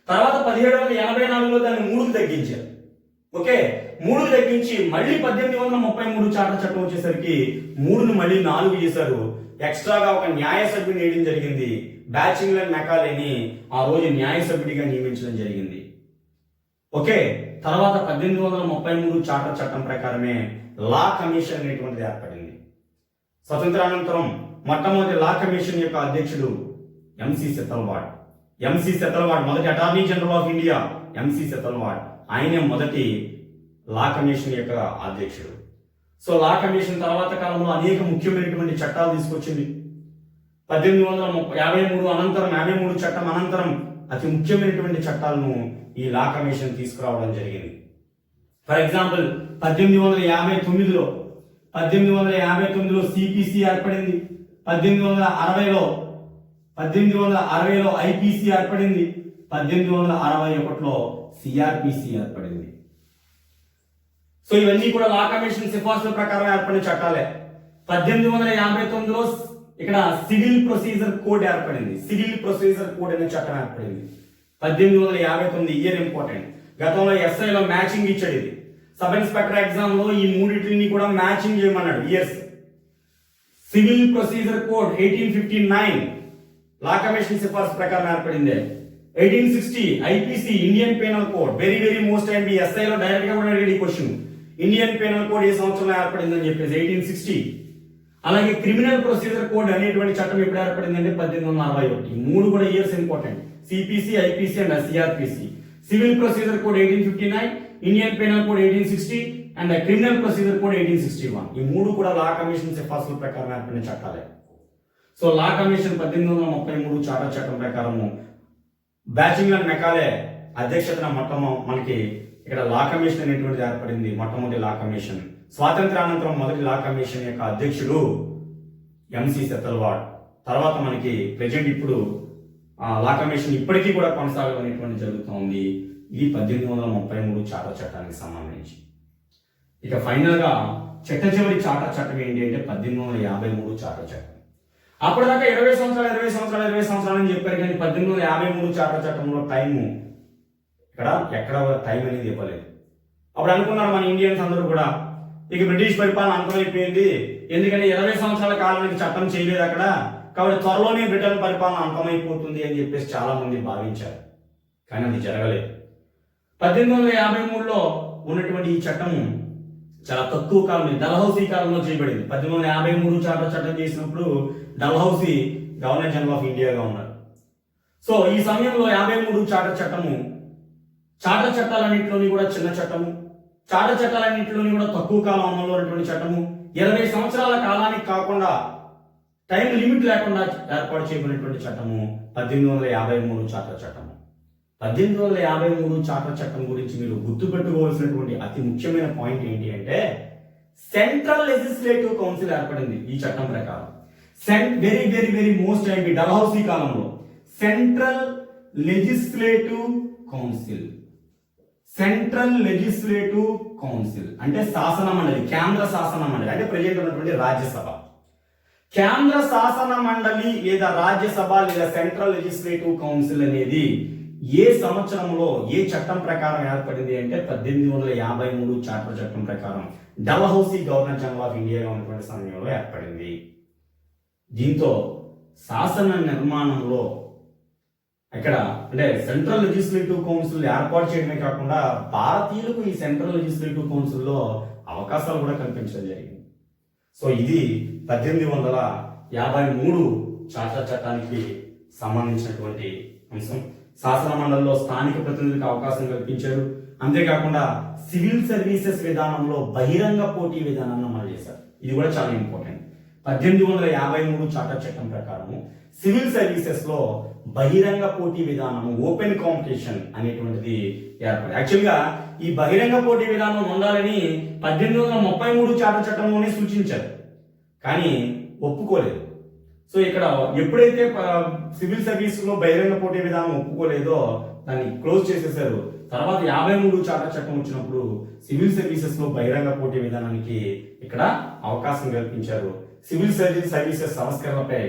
తర్వాత 1784లో దాన్ని 3కి తగ్గించారు. ఓకే, 3కి తగ్గించి మళ్ళీ 1833 చార్టర్ చట్టం వచ్చేసరికి 3ని మళ్ళీ 4 చేశారు. ఎక్స్ట్రాగా ఒక న్యాయ సభ్యుని వేయడం జరిగింది. బ్యాచింగ్లర్ మెకాలేని ఆ రోజు న్యాయ సభ్యుడిగా నియమించడం జరిగింది. ఓకే, తర్వాత 1833 చార్టర్ చట్టం ప్రకారమే లా కమిషన్ అనేటువంటిది ఏర్పడింది. స్వతంత్రానంతరం మొట్టమొదటి లా కమిషన్ యొక్క అధ్యక్షుడు ఎంసి సెతల్వాడ్. ఎంసి సెతల్వాడ్ మొదటి attorney general of India. MC Setalvad ఆయనే మొదటి లా కమిషన్ యొక్క అధ్యక్షుడు. సో లా కమిషన్ తర్వాత కాలంలో అనేక ముఖ్యమైనటువంటి చట్టాలు తీసుకొచ్చింది. 1853 అనంతరం 53 చట్టం అనంతరం అతి ముఖ్యమైనటువంటి చట్టాలను ఈ లా కమిషన్ తీసుకురావడం జరిగింది. ఫర్ ఎగ్జాంపుల్ 1859లో సిపిసి ఏర్పడింది. 1860లో ఐపిసి ఏర్పడింది. 1861లో సిఆర్పిసి ఏర్పడింది. సో ఇవన్నీ కూడా లా కమిషన్ సిఫార్సుల ప్రకారం ఏర్పడిన చట్టాలే. 1859లో ఇక్కడ సివిల్ ప్రొసీజర్ కోడ్ ఏర్పడింది. సివిల్ ప్రొసీజర్ కోడ్ అనే చట్టం ఏర్పడింది. 1859 ఇయర్ ఇంపార్టెంట్. గతంలో ఎస్ఐలో మ్యాచింగ్ ఇచ్చాడు. ఇది సబ్ ఇన్స్పెక్టర్ ఎగ్జామ్ లో ఈ మూడింటిని కూడా మ్యాచింగ్ చేయమన్నాడు years. Civil procedure code 1859 law commission సిఫార్సు ప్రకారం ఏర్పడింది. 1860 IPC Indian penal code, very very most and ఎస్ఐలో డైరెక్ట్ గా కూడా అడిగాడు ఈ క్వశ్చన్. ఇండియన్ పీనల్ కోడ్ ఏ సంవత్సరంలో ఏర్పడింది అని చెప్పేసి 1860. అలాగే క్రిమినల్ ప్రొసీజర్ కోడ్ అనేటువంటి చట్టం ఎప్పుడు ఏర్పడింది అంటే 1861. 3 కూడా years important. CPC, IPC and CrPC. Civil procedure code 1859, Indian penal code 1860 and criminal procedure code 1861. ఈ 3 కూడా లా కమిషన్ సిఫార్సుల ప్రకారం ఏర్పడిన చట్టాలే. సో లా కమిషన్ 1833 చార్టర్ చట్టం ప్రకారము బ్యాచింగ్లర్ మెకాలే అధ్యక్షతన మనకి ఇక్కడ లా కమిషన్ అనేటువంటిది ఏర్పడింది. మొట్టమొదటి లా కమిషన్. స్వాతంత్రానంతరం మొదటి లా కమిషన్ యొక్క అధ్యక్షుడు ఎంసి సెతల్వాడ్. తర్వాత మనకి ప్రెజెంట్ ఇప్పుడు లా కమిషన్ ఇప్పటికీ కూడా కొనసాగనేటువంటి జరుగుతోంది. ఇది 1833 చార్టర్ చట్టానికి సంబంధించి. ఇక ఫైనల్ గా చివరి చార్టర్ చట్టం ఏంటి అంటే 1853 చార్టర్ చట్టం. అప్పటిదాకా 20 సంవత్సరాలు అని చెప్పారు, కానీ 1853 చార్టర్ చట్టంలో టైము ఎక్కడ టైం అనేది ఇవ్వలేదు. అప్పుడు అనుకున్నారు మన ఇండియన్స్ అందరూ కూడా ఇక బ్రిటిష్ పరిపాలన అంతమైపోయింది, ఎందుకంటే 20 సంవత్సరాల కాలానికి చట్టం చేయలేదు అక్కడ, కాబట్టి త్వరలోనే బ్రిటన్ పరిపాలన అంతమైపోతుంది అని చెప్పేసి చాలా మంది భావించారు. కానీ అది జరగలేదు. 1853లో ఉన్నటువంటి ఈ చట్టం చాలా తక్కువ కాలం, డల్హౌసీ కాలంలో చేయబడింది. 1853 చార్టర్ చట్టం చేసినప్పుడు డల్హౌసీ గవర్నర్ జనరల్ ఆఫ్ ఇండియాగా ఉన్నారు. సో ఈ సమయంలో 53 చార్టర్ చట్టము చార్టర్ చట్టాలన్నింటిలోని కూడా చిన్న చట్టము, చార్టర్ చట్టాలన్నింటిలోని కూడా తక్కువ కాలం అమల్లో ఉన్నటువంటి చట్టము, 20 సంవత్సరాల కాలానికి కాకుండా టైం లిమిట్ లేకుండా ఏర్పాటు చేయబడినటువంటి చట్టము 1853 చార్టర్ చట్టము. 1853 చార్టర్ చట్టం గురించి మీరు గుర్తుపెట్టుకోవాల్సినటువంటి అతి ముఖ్యమైన పాయింట్ ఏంటి అంటే సెంట్రల్ లెజిస్లేటివ్ కౌన్సిల్ ఏర్పడింది ఈ చట్టం ప్రకారం. Very very very most and Dalhousie కాలంలో central legislative council. Central legislative council అంటే శాసన మండలి, కేంద్ర శాసన మండలి అంటే ప్రజెంట్ ఉన్నటువంటి రాజ్యసభ. కేంద్ర శాసన మండలి లేదా రాజ్యసభ లేదా సెంట్రల్ లెజిస్లేటివ్ కౌన్సిల్ అనేది ఏ సంవత్సరంలో ఏ చట్టం ప్రకారం ఏర్పడింది అంటే 1853 చార్టర్ చట్టం ప్రకారం డల్హౌసీ గవర్నర్ జనరల్ ఆఫ్ ఇండియాగా ఉన్నటువంటి సమయంలో ఏర్పడింది. దీంతో శాసన నిర్మాణంలో ఇక్కడ అంటే సెంట్రల్ లెజిస్లేటివ్ కౌన్సిల్ ఏర్పాటు చేయడమే కాకుండా భారతీయులకు ఈ సెంట్రల్ లెజిస్లేటివ్ కౌన్సిల్లో అవకాశాలు కూడా కల్పించడం జరిగింది. సో ఇది 1853 చార్టర్ చట్టానికి సంబంధించినటువంటి అంశం. శాసన మండలిలో స్థానిక ప్రతినిధులకు అవకాశం కల్పించారు. అంతేకాకుండా సివిల్ సర్వీసెస్ విధానంలో బహిరంగ పోటీ విధానాన్ని అమలు చేశారు. ఇది కూడా చాలా ఇంపార్టెంట్. 1853 చార్టర్ చట్టం ప్రకారం సివిల్ సర్వీసెస్ లో బహిరంగ పోటీ విధానము, ఓపెన్ కాంపిటీషన్ అనేటువంటిది ఏర్పడింది. యాక్చువల్గా ఈ బహిరంగ పోటీ విధానం ఉండాలని 1833 చార్టర్ చట్టంలోనే సూచించారు, కానీ ఒప్పుకోలేదు. సో ఇక్కడ ఎప్పుడైతే సివిల్ సర్వీస్ లో బహిరంగ పోటీ విధానం ఒప్పుకోలేదో దాన్ని క్లోజ్ చేసేసారు. తర్వాత 53 చార్టర్ చట్టం వచ్చినప్పుడు సివిల్ సర్వీసెస్ లో బహిరంగ పోటీ విధానానికి ఇక్కడ అవకాశం కల్పించారు. సివిల్ సర్వీసెస్ సంస్కరణలపై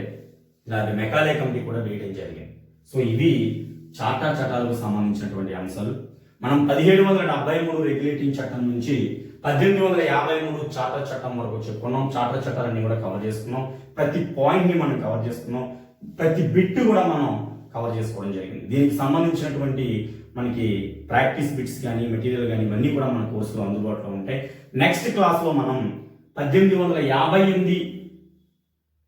మెకాలే కమిటీ కూడా వేయడం జరిగింది. సో ఇవి చార్టర్ చట్టాలకు సంబంధించినటువంటి అంశాలు. మనం 1773 రెగ్యులేటింగ్ చట్టం నుంచి 1853 చార్టర్ చట్టం వరకు చెప్పుకున్నాం. చార్టర్ చట్టాలన్నీ కూడా కవర్ చేసుకున్నాం. ప్రతి పాయింట్ ని మనం కవర్ చేసుకున్నాం. ప్రతి బిట్ కూడా మనం కవర్ చేసుకోవడం జరిగింది. దీనికి సంబంధించినటువంటి మనకి ప్రాక్టీస్ బిట్స్ కానీ, మెటీరియల్ కానీ ఇవన్నీ కూడా మన కోర్సులో అందుబాటులో ఉంటాయి. నెక్స్ట్ క్లాస్లో మనం 1858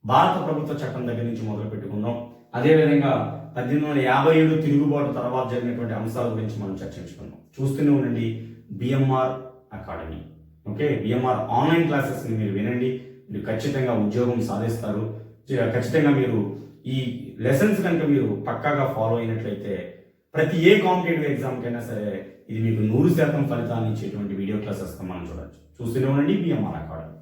భారత ప్రభుత్వ చట్టం దగ్గర నుంచి మొదలు పెట్టుకుందాం. అదేవిధంగా 1857 తిరుగుబాటు తర్వాత జరిగినటువంటి అంశాల గురించి మనం చర్చించుకుందాం. చూస్తూనే ఉండండి BMR academy. Okay, BMR online classes ని మీరు వినండి. మీరు ఖచ్చితంగా ఉద్యోగం సాధిస్తారు. ఖచ్చితంగా మీరు ఈ లెసన్స్ కనుక మీరు పక్కాగా ఫాలో అయినట్లయితే ప్రతి ఏ కాంపిటేటివ్ ఎగ్జామ్ కైనా సరే ఇది మీకు 100% ఫలితాన్ని ఇచ్చేటువంటి వీడియో క్లాసెస్ మనం చూడొచ్చు. చూస్తూనే ఉండండి బిఎంఆర్ అకాడమీ.